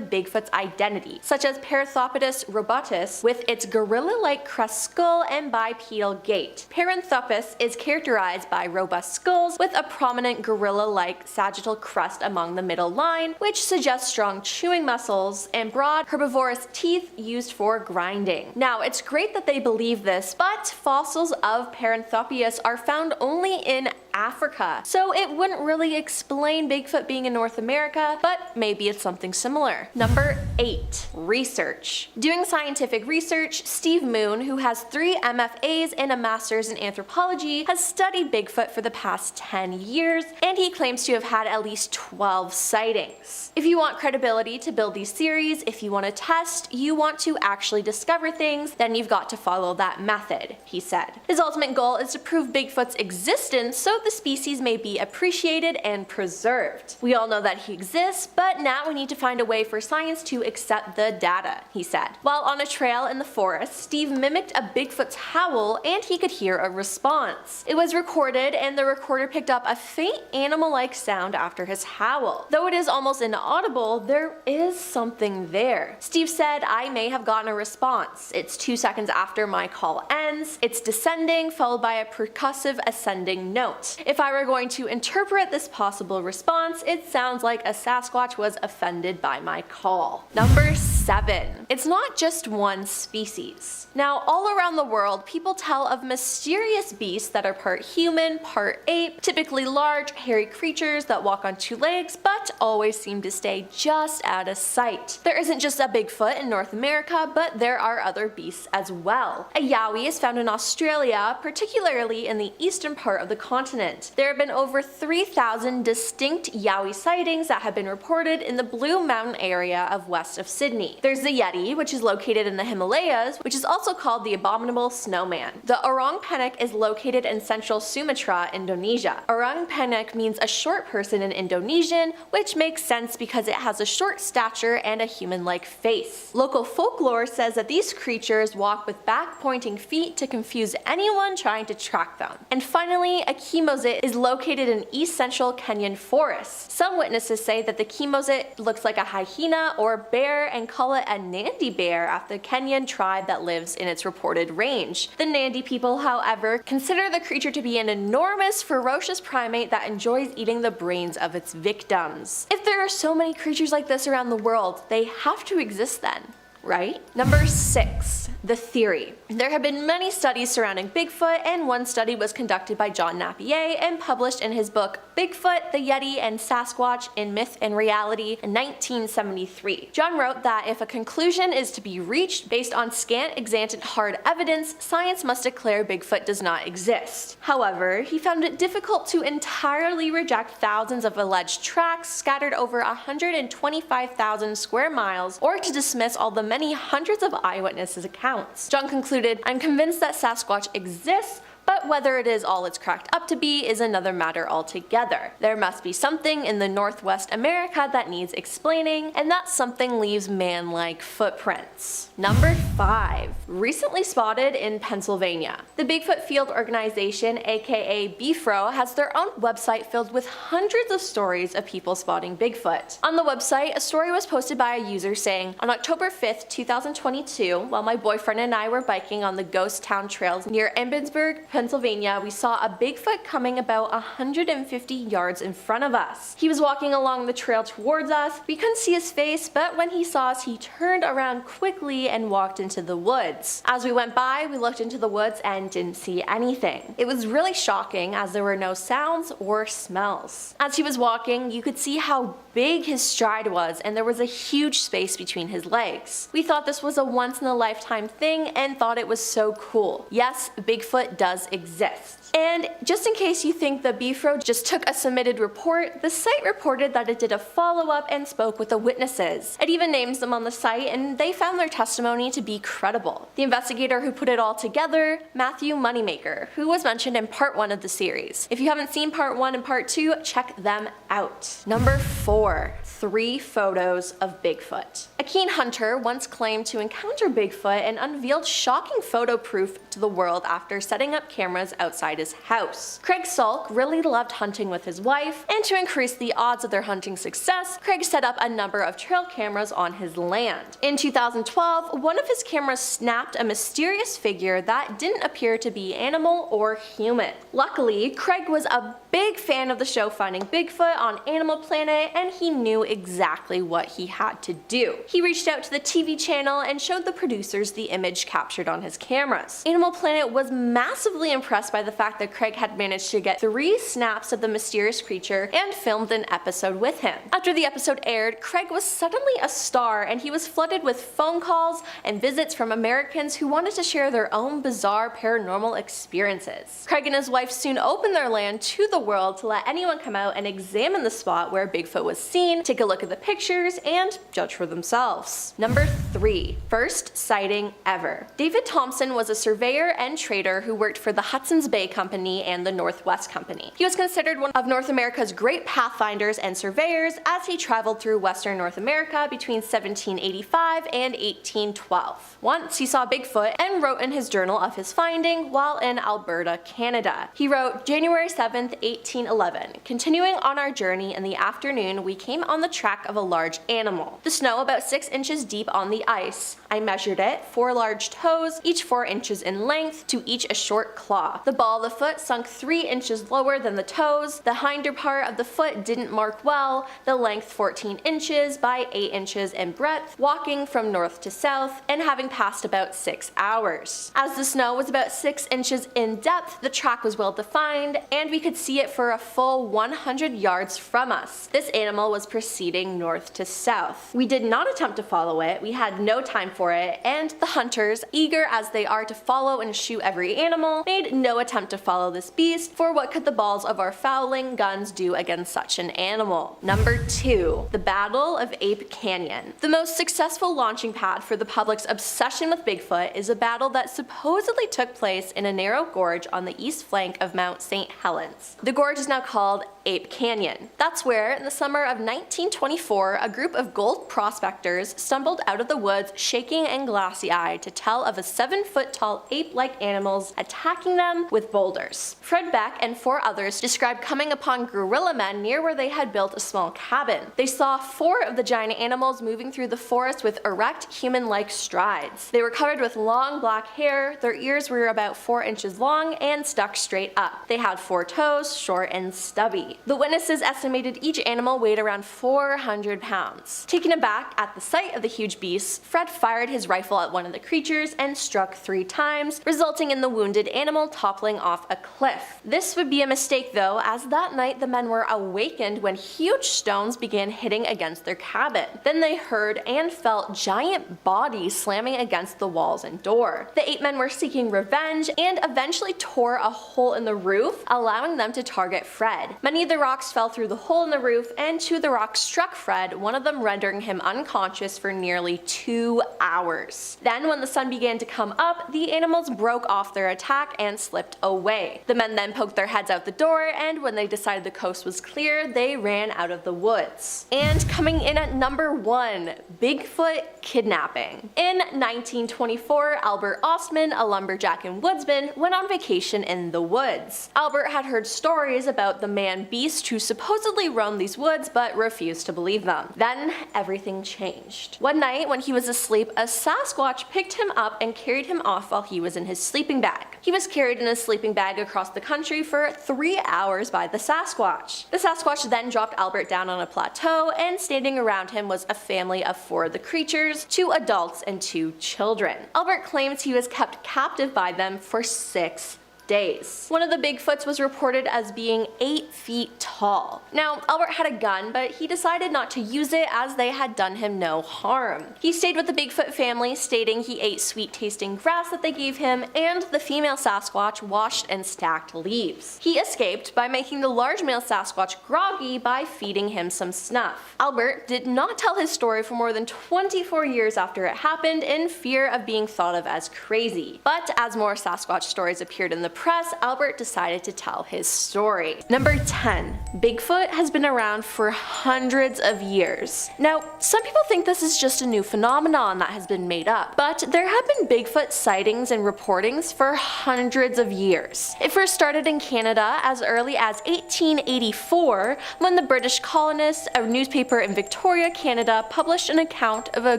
A: Bigfoot's identity, such as Paranthropus robutus with its gorilla-like crest skull and bipedal gait. Paranthropus is characterized by robust skulls with a prominent gorilla-like sagittal crest among the middle line, which suggests strong chewing muscles and broad herbivorous teeth used for grinding. Now, it's great that they believe this, but fossils of Paranthropus are found only in Africa, so it wouldn't really explain Bigfoot being in North America, but maybe it's something similar. Number 8. Research. Doing scientific research, Steve Moon, who has 3 MFAs and a master's in anthropology, has studied Bigfoot for the past 10 years, and he claims to have had at least 12 sightings. If you want credibility to build these theories, if you want to test, you want to actually discover things, then you've got to follow that method, he said. His ultimate goal is to prove Bigfoot's existence so the species may be appreciated and preserved. We all know that he exists, but now we need to find a way for science to accept the data, he said. While on a trail in the forest, Steve mimicked a Bigfoot's howl and he could hear a response. It was recorded and the recorder picked up a faint animal-like sound after his howl. Though it is almost inaudible, there is something there. Steve said, "I may have gotten a response. It's 2 seconds after my call ends. It's descending, followed by a percussive ascending note. If I were going to interpret this possible response, it sounds like a Sasquatch was offended by my call." Number 7. It's not just one species. Now, all around the world, people tell of mysterious beasts that are part human, part ape, typically large, hairy creatures that walk on 2 legs, but always seem to stay just out of sight. There isn't just a Bigfoot in North America, but there are other beasts as well. A yowie is found in Australia, particularly in the eastern part of the continent. continent. There have been over 3,000 distinct Yowie sightings that have been reported in the Blue Mountain area of west of Sydney. There's the Yeti, which is located in the Himalayas, which is also called the Abominable Snowman. The Orang Penyek is located in central Sumatra, Indonesia. Orang Penyek means a short person in Indonesian, which makes sense because it has a short stature and a human-like face. Local folklore says that these creatures walk with back-pointing feet to confuse anyone trying to track them. And finally, a chemosit is located in east central Kenyan forests. Some witnesses say that the chemosit looks like a hyena or bear and call it a Nandi bear after the Kenyan tribe that lives in its reported range. The Nandi people, however, consider the creature to be an enormous, ferocious primate that enjoys eating the brains of its victims. If there are so many creatures like this around the world, they have to exist then, right? Number 6. The theory. There have been many studies surrounding Bigfoot, and one study was conducted by John Napier and published in his book Bigfoot, the Yeti, and Sasquatch in Myth and Reality in 1973. John wrote that if a conclusion is to be reached based on scant extant hard evidence, science must declare Bigfoot does not exist. However, he found it difficult to entirely reject thousands of alleged tracks scattered over 125,000 square miles, or to dismiss all the many hundreds of eyewitnesses' accounts. John concluded, "I'm convinced that Sasquatch exists, but whether it is all it's cracked up to be is another matter altogether. There must be something in the Northwest America that needs explaining, and that something leaves man-like footprints." Number 5. Recently spotted in Pennsylvania. The Bigfoot Field Organization, aka BFRO, has their own website filled with hundreds of stories of people spotting Bigfoot. On the website, a story was posted by a user saying, "On October 5th, 2022, while my boyfriend and I were biking on the ghost town trails near Ebensburg, Pennsylvania, we saw a Bigfoot coming about 150 yards in front of us. He was walking along the trail towards us. We couldn't see his face, but when he saw us, he turned around quickly and walked into the woods. As we went by, we looked into the woods and didn't see anything. It was really shocking as there were no sounds or smells. As he was walking, you could see how big his stride was, and there was a huge space between his legs. We thought this was a once-in-a-lifetime thing and thought it was so cool. Yes, Bigfoot does exist." And just in case you think the BFRO just took a submitted report, the site reported that it did a follow-up and spoke with the witnesses. It even names them on the site, and they found their testimony to be credible. The investigator who put it all together, Matthew Moneymaker, who was mentioned in part 1 of the series. If you haven't seen part 1 and part 2, check them out. Number 4. 3 photos of Bigfoot. A keen hunter once claimed to encounter Bigfoot and unveiled shocking photo proof to the world after setting up cameras outside his house. Craig Salk really loved hunting with his wife, and to increase the odds of their hunting success, Craig set up a number of trail cameras on his land. In 2012, one of his cameras snapped a mysterious figure that didn't appear to be animal or human. Luckily, Craig was a big fan of the show Finding Bigfoot on Animal Planet, and he knew exactly what he had to do. He reached out to the TV channel and showed the producers the image captured on his cameras. Animal Planet was massively impressed by the fact that Craig had managed to get 3 snaps of the mysterious creature and filmed an episode with him. After the episode aired, Craig was suddenly a star, and he was flooded with phone calls and visits from Americans who wanted to share their own bizarre paranormal experiences. Craig and his wife soon opened their land to the world to let anyone come out and examine the spot where Bigfoot was seen, take a look at the pictures, and judge for themselves. Number 3. First sighting ever. David Thompson was a surveyor and trader who worked for the Hudson's Bay Company and the Northwest Company. He was considered one of North America's great pathfinders and surveyors as he traveled through Western North America between 1785 and 1812. Once he saw Bigfoot and wrote in his journal of his finding while in Alberta, Canada. He wrote, "January 7th, 1811. Continuing on our journey in the afternoon, we came on the track of a large animal. The snow about 6 inches deep on the ice. I measured it, 4 large toes, each 4 inches in length, to each a short claw. The ball of the foot sunk 3 inches lower than the toes. The hinder part of the foot didn't mark well, the length 14 inches by 8 inches in breadth, walking from north to south, and having passed about 6 hours. As the snow was about 6 inches in depth, the track was well defined, and we could see it for a full 100 yards from us. This animal was proceeding north to south. We did not attempt to follow it. We had had no time for it, and the hunters, eager as they are to follow and shoot every animal, made no attempt to follow this beast, for what could the balls of our fowling guns do against such an animal? Number 2. The Battle of Ape Canyon. The most successful launching pad for the public's obsession with Bigfoot is a battle that supposedly took place in a narrow gorge on the east flank of Mount St. Helens. The gorge is now called Ape Canyon. That's where, in the summer of 1924, a group of gold prospectors stumbled out of the woods shaking and glassy-eyed to tell of a 7-foot-tall ape-like animals attacking them with boulders. Fred Beck and 4 others described coming upon gorilla men near where they had built a small cabin. They saw 4 of the giant animals moving through the forest with erect, human-like strides. They were covered with long black hair, their ears were about 4 inches long and stuck straight up. They had 4 toes, short and stubby. The witnesses estimated each animal weighed around 400 pounds. Taken aback at the sight of the huge beasts, Fred fired his rifle at one of the creatures and struck 3 times, resulting in the wounded animal toppling off a cliff. This would be a mistake though, as that night the men were awakened when huge stones began hitting against their cabin. Then they heard and felt giant bodies slamming against the walls and door. The 8 men were seeking revenge and eventually tore a hole in the roof, allowing them to target Fred. Many of the rocks fell through the hole in the roof, and 2 of the rocks struck Fred, one of them rendering him unconscious for nearly 2 hours. Then, when the sun began to come up, the animals broke off their attack and slipped away. The men then poked their heads out the door, and when they decided the coast was clear, they ran out of the woods. And coming in at number 1, Bigfoot kidnapping. In 1924, Albert Ostman, a lumberjack and woodsman, went on vacation in the woods. Albert had heard stories about the man-beast who supposedly roamed these woods but refused to believe them. Then everything changed. One night when he was asleep, a Sasquatch picked him up and carried him off while he was in his sleeping bag. He was carried in a sleeping bag across the country for 3 hours by the Sasquatch. The Sasquatch then dropped Albert down on a plateau, and standing around him was a family of 4 of the creatures, 2 adults and 2 children. Albert claims he was kept captive by them for 6 days. One of the Bigfoots was reported as being 8 feet tall. Now, Albert had a gun, but he decided not to use it as they had done him no harm. He stayed with the Bigfoot family, stating he ate sweet-tasting grass that they gave him, and the female Sasquatch washed and stacked leaves. He escaped by making the large male Sasquatch groggy by feeding him some snuff. Albert did not tell his story for more than 24 years after it happened, in fear of being thought of as crazy. But as more Sasquatch stories appeared in the press, Albert decided to tell his story. Number 10. Bigfoot has been around for hundreds of years. Now, some people think this is just a new phenomenon that has been made up, but there have been Bigfoot sightings and reportings for hundreds of years. It first started in Canada as early as 1884, when the British colonists, a newspaper in Victoria, Canada, published an account of a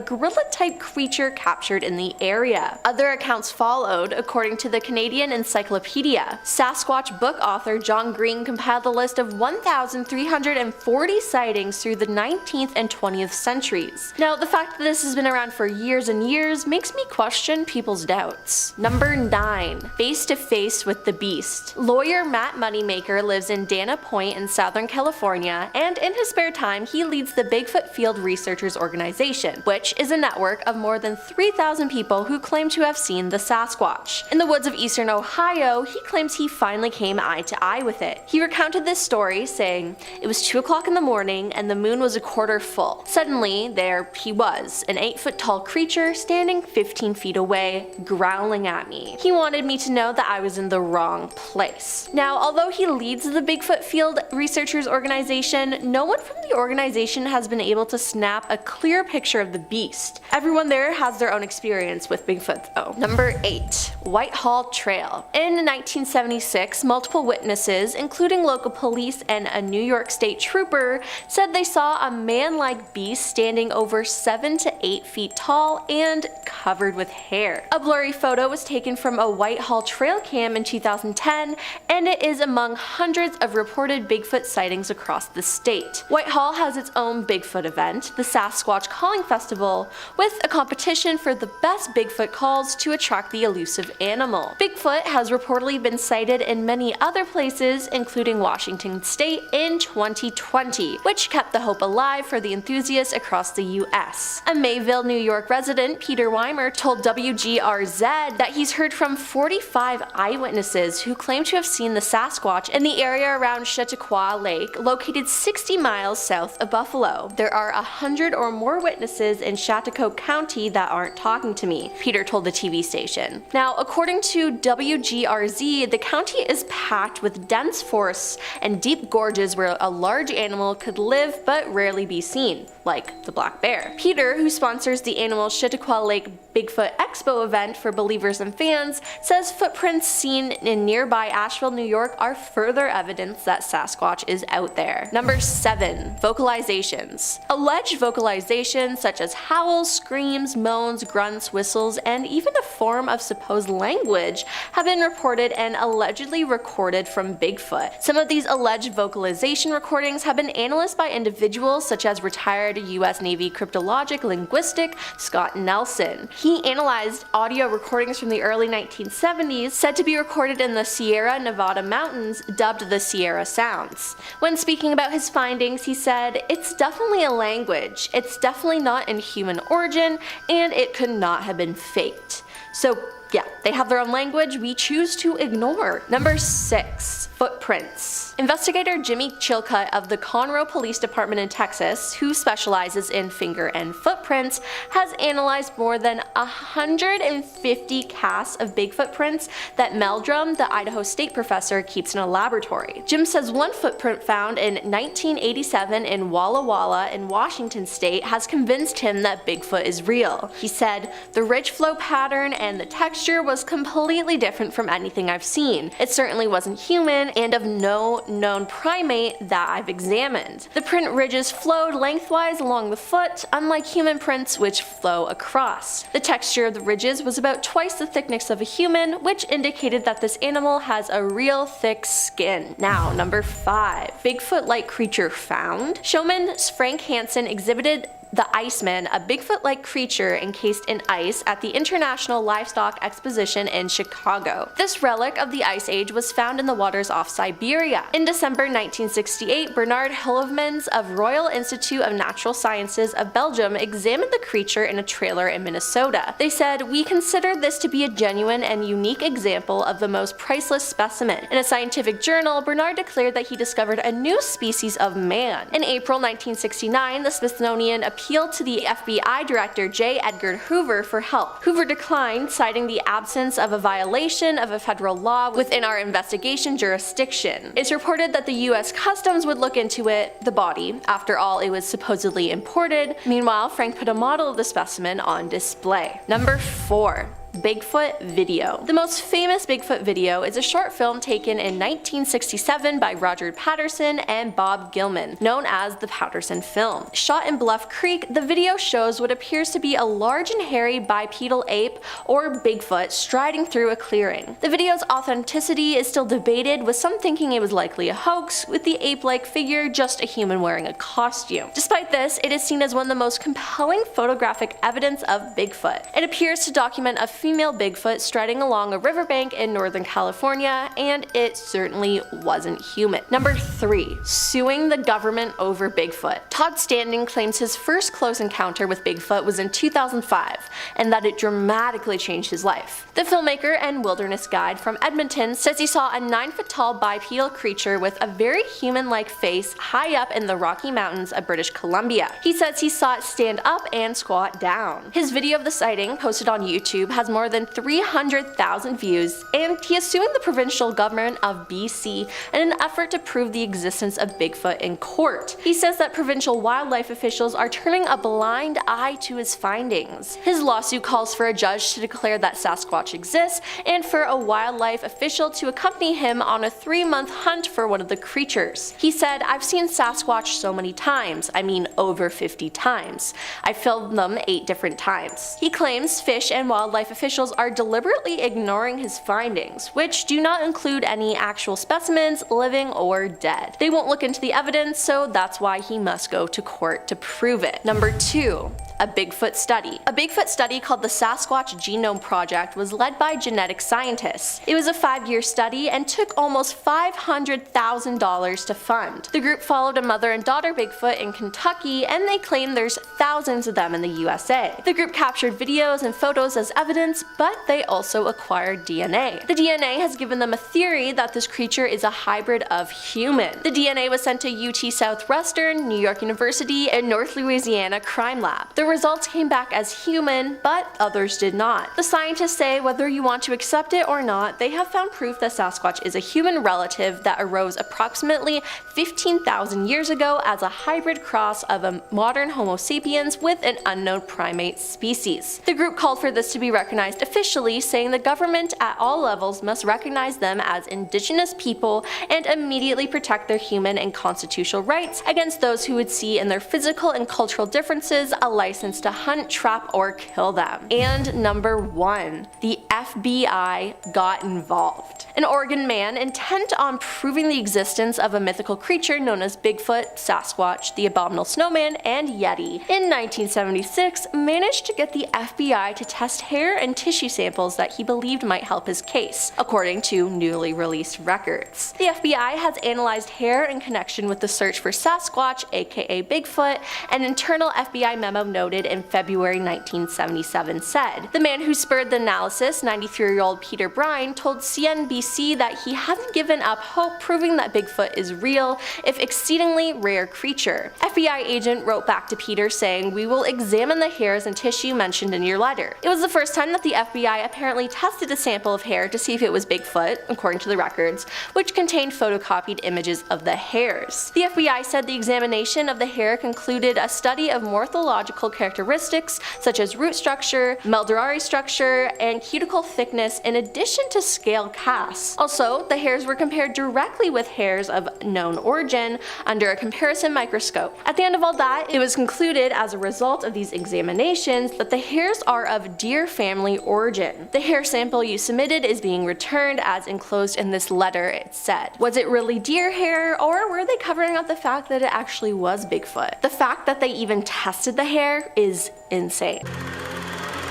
A: gorilla-type creature captured in the area. Other accounts followed, according to the Canadian Encyclopedia. Sasquatch book author John Green compiled a list of 1,340 sightings through the 19th and 20th centuries. Now, the fact that this has been around for years and years makes me question people's doubts. Number 9. Face to face with the beast. Lawyer Matt Moneymaker lives in Dana Point in Southern California, and in his spare time he leads the Bigfoot Field Researchers Organization, which is a network of more than 3,000 people who claim to have seen the Sasquatch. In the woods of eastern Ohio, he claims he finally came eye to eye with it. He recounted this story, saying, "It was 2 o'clock in the morning and the moon was a quarter full. Suddenly, there he was, an 8-foot tall creature standing 15 feet away, growling at me. He wanted me to know that I was in the wrong place." Now, although he leads the Bigfoot Field Researchers Organization, no one from the organization has been able to snap a clear picture of the beast. Everyone there has their own experience with Bigfoot though. Number 8. Whitehall Trail. In 1976, multiple witnesses, including local police and a New York State trooper, said they saw a man-like beast standing over 7 to 8 feet tall and covered with hair. A blurry photo was taken from a Whitehall trail cam in 2010, and it is among hundreds of reported Bigfoot sightings across the state. Whitehall has its own Bigfoot event, the Sasquatch Calling Festival, with a competition for the best Bigfoot calls to attract the elusive animal. Bigfoot has reported reportedly been sighted in many other places, including Washington State in 2020, which kept the hope alive for the enthusiasts across the US. A Mayville, New York resident, Peter Weimer, told WGRZ that he's heard from 45 eyewitnesses who claim to have seen the Sasquatch in the area around Chautauqua Lake, located 60 miles south of Buffalo. There are 100 or more witnesses in Chautauqua County that aren't talking to me, Peter told the TV station. Now, according to WGRZ, the county is packed with dense forests and deep gorges where a large animal could live but rarely be seen, like the black bear. Peter, who sponsors the annual Chautauqua Lake Bigfoot Expo event for believers and fans, says footprints seen in nearby Asheville, New York are further evidence that Sasquatch is out there. Number 7. Vocalizations. Alleged vocalizations such as howls, screams, moans, grunts, whistles, and even a form of supposed language have been reported and allegedly recorded from Bigfoot. Some of these alleged vocalization recordings have been analyzed by individuals such as retired US Navy cryptologic linguistic Scott Nelson. He analyzed audio recordings from the early 1970s said to be recorded in the Sierra Nevada mountains, dubbed the Sierra Sounds. When speaking about his findings, he said, "It's definitely a language, it's definitely not in human origin, and it could not have been faked." So yeah, they have their own language we choose to ignore. Number 6. Footprints. Investigator Jimmy Chilcutt of the Conroe Police Department in Texas, who specializes in finger and footprints, has analyzed more than 150 casts of Bigfoot prints that Meldrum, the Idaho State professor, keeps in a laboratory. Jim says one footprint found in 1987 in Walla Walla in Washington State has convinced him that Bigfoot is real. He said, "The ridge flow pattern and the texture was completely different from anything I've seen. It certainly wasn't human and of no known primate that I've examined. The print ridges flowed lengthwise along the foot, unlike human prints which flow across. The texture of the ridges was about twice the thickness of a human, which indicated that this animal has a real thick skin." Now, number 5. Bigfoot-like creature found. Showman Frank Hansen exhibited the Iceman, a Bigfoot-like creature encased in ice at the International Livestock Exposition in Chicago. This relic of the Ice Age was found in the waters off Siberia. In December 1968, Bernard Hillevmans of Royal Institute of Natural Sciences of Belgium examined the creature in a trailer in Minnesota. They said, "We consider this to be a genuine and unique example of the most priceless specimen." In a scientific journal, Bernard declared that he discovered a new species of man. In April 1969, the Smithsonian appealed to the FBI Director J. Edgar Hoover for help. Hoover declined, citing the absence of a violation of a federal law within our investigation jurisdiction. It's reported that the US Customs would look into it, the body. After all, it was supposedly imported. Meanwhile, Frank put a model of the specimen on display. Number 4. Bigfoot video. The most famous Bigfoot video is a short film taken in 1967 by Roger Patterson and Bob Gilman, known as the Patterson film. Shot in Bluff Creek, the video shows what appears to be a large and hairy bipedal ape, or Bigfoot, striding through a clearing. The video's authenticity is still debated, with some thinking it was likely a hoax, with the ape-like figure just a human wearing a costume. Despite this, it is seen as one of the most compelling photographic evidence of Bigfoot. It appears to document a female Bigfoot striding along a riverbank in Northern California, and it certainly wasn't human. Number 3. Suing the government over Bigfoot. Todd Standing claims his first close encounter with Bigfoot was in 2005, and that it dramatically changed his life. The filmmaker and wilderness guide from Edmonton says he saw a 9-foot-tall bipedal creature with a very human-like face high up in the Rocky Mountains of British Columbia. He says he saw it stand up and squat down. His video of the sighting, posted on YouTube, has more than 300,000 views, and he is suing the provincial government of BC in an effort to prove the existence of Bigfoot in court. He says that provincial wildlife officials are turning a blind eye to his findings. His lawsuit calls for a judge to declare that Sasquatch exists and for a wildlife official to accompany him on a 3-month hunt for one of the creatures. He said, "I've seen Sasquatch so many times, I mean over 50 times. I filmed them 8 different times." He claims fish and wildlife officials are deliberately ignoring his findings, which do not include any actual specimens, living or dead. They won't look into the evidence, so that's why he must go to court to prove it. Number 2. a Bigfoot study. A Bigfoot study called the Sasquatch Genome Project was led by genetic scientists. It was a 5-year study and took almost $500,000 to fund. The group followed a mother and daughter Bigfoot in Kentucky, and they claim there's thousands of them in the USA. The group captured videos and photos as evidence, but they also acquired DNA. The DNA has given them a theory that this creature is a hybrid of human. The DNA was sent to UT Southwestern, New York University, and North Louisiana Crime Lab. The results came back as human, but others did not. The scientists say whether you want to accept it or not, they have found proof that Sasquatch is a human relative that arose approximately 15,000 years ago as a hybrid cross of a modern Homo sapiens with an unknown primate species. The group called for this to be recognized officially, saying the government at all levels must recognize them as indigenous people and immediately protect their human and constitutional rights against those who would see in their physical and cultural differences a license to hunt, trap, or kill them. And number 1, the FBI got involved. An Oregon man intent on proving the existence of a mythical creature known as Bigfoot, Sasquatch, the Abominable Snowman, and Yeti in 1976 managed to get the FBI to test hair and tissue samples that he believed might help his case, according to newly released records. The FBI has analyzed hair in connection with the search for Sasquatch, aka Bigfoot. An internal FBI memo noted in February 1977 said, "The man who spurred the analysis, 93-year-old Peter Brine, told CNBC that he hasn't given up hope proving that Bigfoot is real, if exceedingly rare creature." FBI agent wrote back to Peter saying, "We will examine the hairs and tissue mentioned in your letter." It was the first time that the FBI apparently tested a sample of hair to see if it was Bigfoot, according to the records, which contained photocopied images of the hairs. The FBI said the examination of the hair concluded a study of morphological characteristics such as root structure, medullary structure, and cuticle thickness in addition to scale casts. Also, the hairs were compared directly with hairs of known origin under a comparison microscope. At the end of all that, it was concluded as a result of these examinations that the hairs are of deer family origin. The hair sample you submitted is being returned as enclosed in this letter, it said. Was it really deer hair, or were they covering up the fact that it actually was Bigfoot? The fact that they even tested the hair is insane.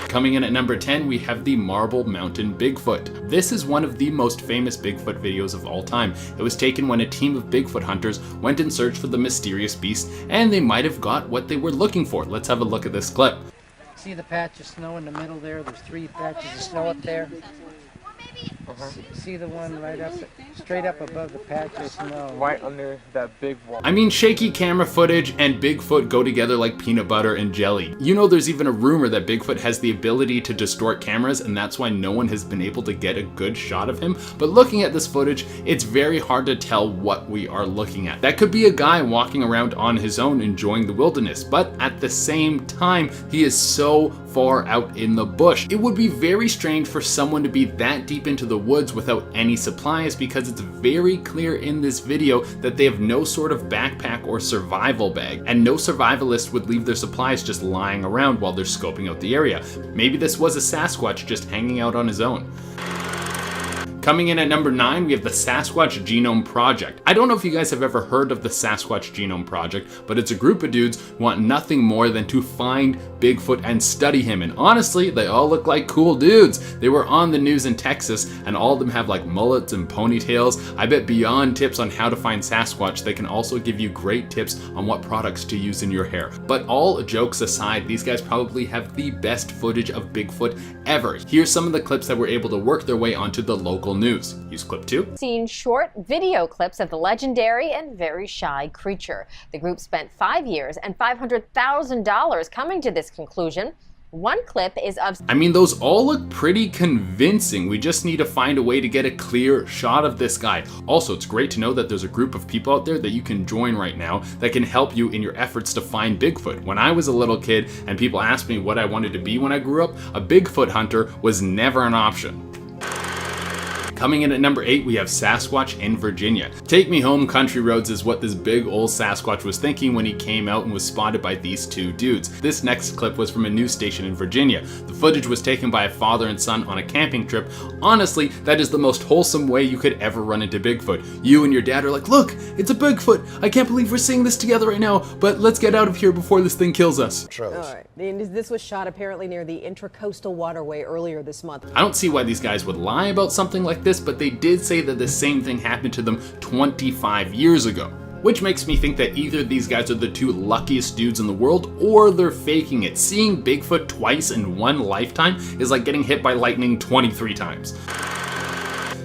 E: Coming in at number 10, we have the Marble Mountain Bigfoot. This is one of the most famous Bigfoot videos of all time. It was taken when a team of Bigfoot hunters went in search for the mysterious beast, and they might have got what they were looking for. Let's have a look at this clip.
F: See the patch of snow in the middle there? There's 3 patches of snow up there. See the one right up, straight up above the patch of snow?
G: Right under that big wall.
E: I mean, shaky camera footage and Bigfoot go together like peanut butter and jelly. You know, there's even a rumor that Bigfoot has the ability to distort cameras, and that's why no one has been able to get a good shot of him. But looking at this footage, it's very hard to tell what we are looking at. That could be a guy walking around on his own enjoying the wilderness, but at the same time, he is so far out in the bush. It would be very strange for someone to be that deep into the woods without any supplies, because it's very clear in this video that they have no sort of backpack or survival bag, and no survivalist would leave their supplies just lying around while they're scoping out the area. Maybe this was a Sasquatch just hanging out on his own. Coming in at number 9, we have the Sasquatch Genome Project. I don't know if you guys have ever heard of the Sasquatch Genome Project, but it's a group of dudes who want nothing more than to find Bigfoot and study him. And honestly, they all look like cool dudes. They were on the news in Texas, and all of them have like mullets and ponytails. I bet beyond tips on how to find Sasquatch, they can also give you great tips on what products to use in your hair. But all jokes aside, these guys probably have the best footage of Bigfoot ever. Here's some of the clips that were able to work their way onto the local news. Use clip 2.
H: Seen short video clips of the legendary and very shy creature. The group spent 5 years and $500,000 coming to this conclusion. One clip is of...
E: I mean, those all look pretty convincing. We just need to find a way to get a clear shot of this guy. Also, it's great to know that there's a group of people out there that you can join right now that can help you in your efforts to find Bigfoot. When I was a little kid and people asked me what I wanted to be when I grew up, a Bigfoot hunter was never an option. Coming in at number 8, we have Sasquatch in Virginia. Take me home, country roads is what this big old Sasquatch was thinking when he came out and was spotted by these two dudes. This next clip was from a news station in Virginia. The footage was taken by a father and son on a camping trip. Honestly, that is the most wholesome way you could ever run into Bigfoot. You and your dad are like, look, it's a Bigfoot. I can't believe we're seeing this together right now, but let's get out of here before this thing kills us.
I: All right. This was shot apparently near the Intracoastal Waterway earlier this month.
E: I don't see why these guys would lie about something like this, but they did say that the same thing happened to them 25 years ago. Which makes me think that either these guys are the two luckiest dudes in the world, or they're faking it. Seeing Bigfoot twice in one lifetime is like getting hit by lightning 23 times.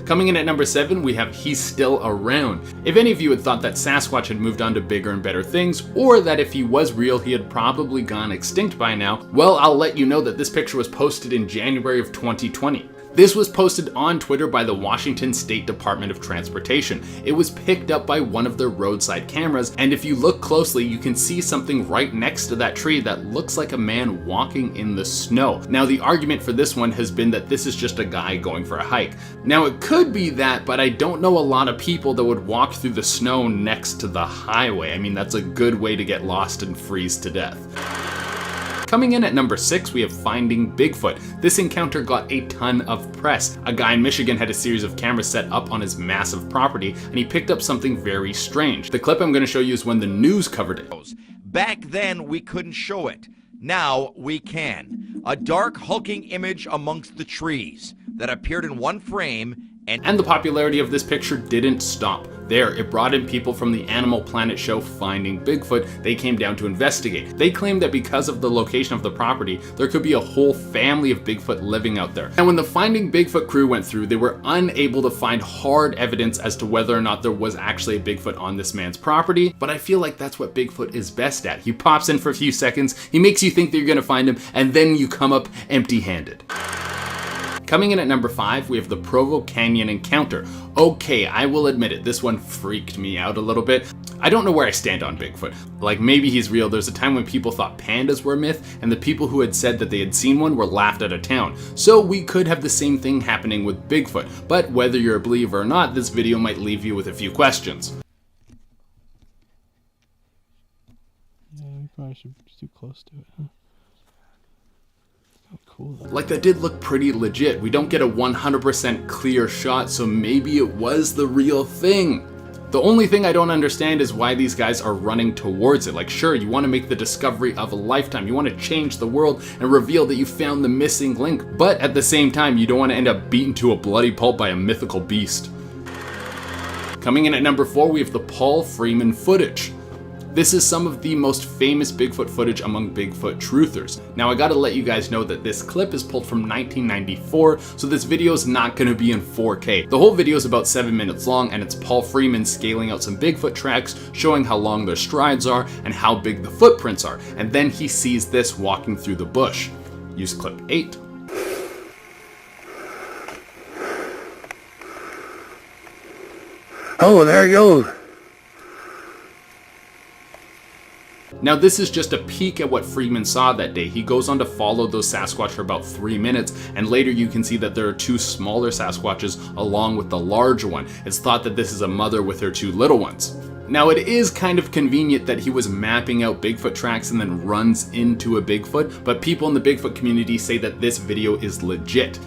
E: Coming in at number 7, we have He's Still Around. If any of you had thought that Sasquatch had moved on to bigger and better things, or that if he was real he had probably gone extinct by now, well, I'll let you know that this picture was posted in January of 2020. This was posted on Twitter by the Washington State Department of Transportation. It was picked up by one of their roadside cameras, and if you look closely, you can see something right next to that tree that looks like a man walking in the snow. Now, the argument for this one has been that this is just a guy going for a hike. Now, it could be that, but I don't know a lot of people that would walk through the snow next to the highway. I mean, that's a good way to get lost and freeze to death. Coming in at number 6, we have Finding Bigfoot. This encounter got a ton of press. A guy in Michigan had a series of cameras set up on his massive property, and he picked up something very strange. The clip I'm going to show you is when the news covered it.
J: Back then, we couldn't show it. Now we can. A dark, hulking image amongst the trees that appeared in one frame. And
E: the popularity of this picture didn't stop there. It brought in people from the Animal Planet show Finding Bigfoot. They came down to investigate. They claimed that because of the location of the property, there could be a whole family of Bigfoot living out there. And when the Finding Bigfoot crew went through, they were unable to find hard evidence as to whether or not there was actually a Bigfoot on this man's property. But I feel like that's what Bigfoot is best at. He pops in for a few seconds, he makes you think that you're gonna find him, and then you come up empty-handed. Coming in at number 5, we have the Provo Canyon Encounter. Okay, I will admit it, this one freaked me out a little bit. I don't know where I stand on Bigfoot. Like, maybe he's real. There's a time when people thought pandas were a myth, and the people who had said that they had seen one were laughed out of town. So we could have the same thing happening with Bigfoot. But whether you're a believer or not, this video might leave you with a few questions.
K: Yeah, we probably should be too close to it, huh? Cool.
E: Like, that did look pretty legit. We don't get a 100% clear shot, so maybe it was the real thing. The only thing I don't understand is why these guys are running towards it. Like, sure, you want to make the discovery of a lifetime. You want to change the world and reveal that you found the missing link. But at the same time, you don't want to end up beaten to a bloody pulp by a mythical beast. Coming in at number 4, we have the Paul Freeman footage. This is some of the most famous Bigfoot footage among Bigfoot truthers. Now, I gotta let you guys know that this clip is pulled from 1994, so this video is not gonna be in 4K. The whole video is about 7 minutes long, and it's Paul Freeman scaling out some Bigfoot tracks, showing how long their strides are and how big the footprints are. And then he sees this walking through the bush. Use clip 8.
L: Oh, there he goes.
E: Now, this is just a peek at what Freeman saw that day. He goes on to follow those Sasquatch for about 3 minutes, and later you can see that there are 2 smaller Sasquatches along with the larger one. It's thought that this is a mother with her 2 little ones. Now, it is kind of convenient that he was mapping out Bigfoot tracks and then runs into a Bigfoot, but people in the Bigfoot community say that this video is legit.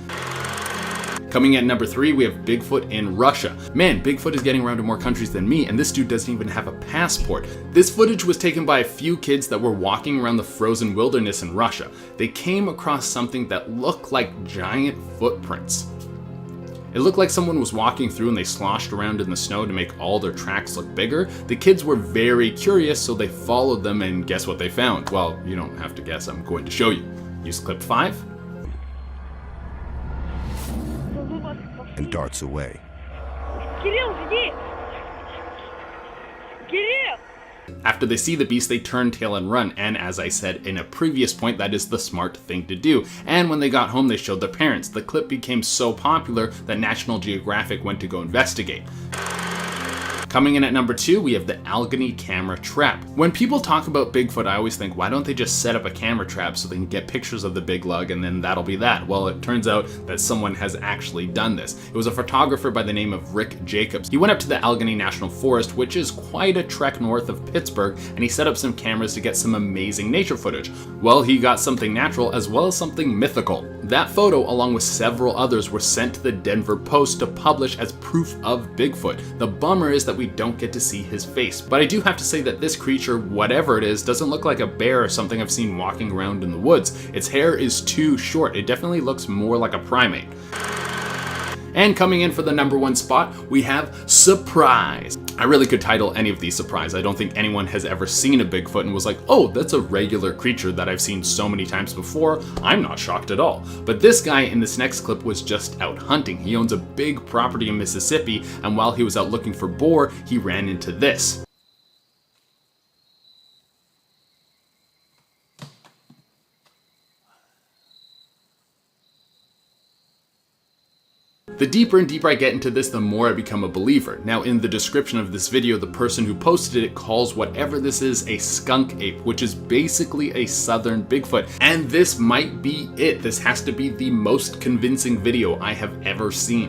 E: Coming at number 3, we have Bigfoot in Russia. Man, Bigfoot is getting around to more countries than me, and this dude doesn't even have a passport. This footage was taken by a few kids that were walking around the frozen wilderness in Russia. They came across something that looked like giant footprints. It looked like someone was walking through and they sloshed around in the snow to make all their tracks look bigger. The kids were very curious, so they followed them, and guess what they found? Well, you don't have to guess, I'm going to show you. Use clip 5.
L: And darts away.
E: After they see the beast, they turn tail and run, and as I said in a previous point, that is the smart thing to do. And when they got home, they showed their parents. The clip became so popular that National Geographic went to go investigate. Coming in at number 2, we have the Allegheny camera trap. When people talk about Bigfoot, I always think, why don't they just set up a camera trap so they can get pictures of the big lug and then that'll be that? Well, it turns out that someone has actually done this. It was a photographer by the name of Rick Jacobs. He went up to the Allegheny National Forest, which is quite a trek north of Pittsburgh, and he set up some cameras to get some amazing nature footage. Well, he got something natural as well as something mythical. That photo, along with several others, were sent to the Denver Post to publish as proof of Bigfoot. The bummer is that we don't get to see his face, but I do have to say that this creature, whatever it is, doesn't look like a bear or something I've seen walking around in the woods. Its hair is too short. It definitely looks more like a primate. And coming in for the number 1 spot, we have Surprise. I really could title any of these Surprise. I don't think anyone has ever seen a Bigfoot and was like, oh, that's a regular creature that I've seen so many times before. I'm not shocked at all. But this guy in this next clip was just out hunting. He owns a big property in Mississippi, and while he was out looking for boar, he ran into this. The deeper and deeper I get into this, the more I become a believer. Now, in the description of this video, the person who posted it calls whatever this is a skunk ape, which is basically a southern Bigfoot. And this might be it. This has to be the most convincing video I have ever seen.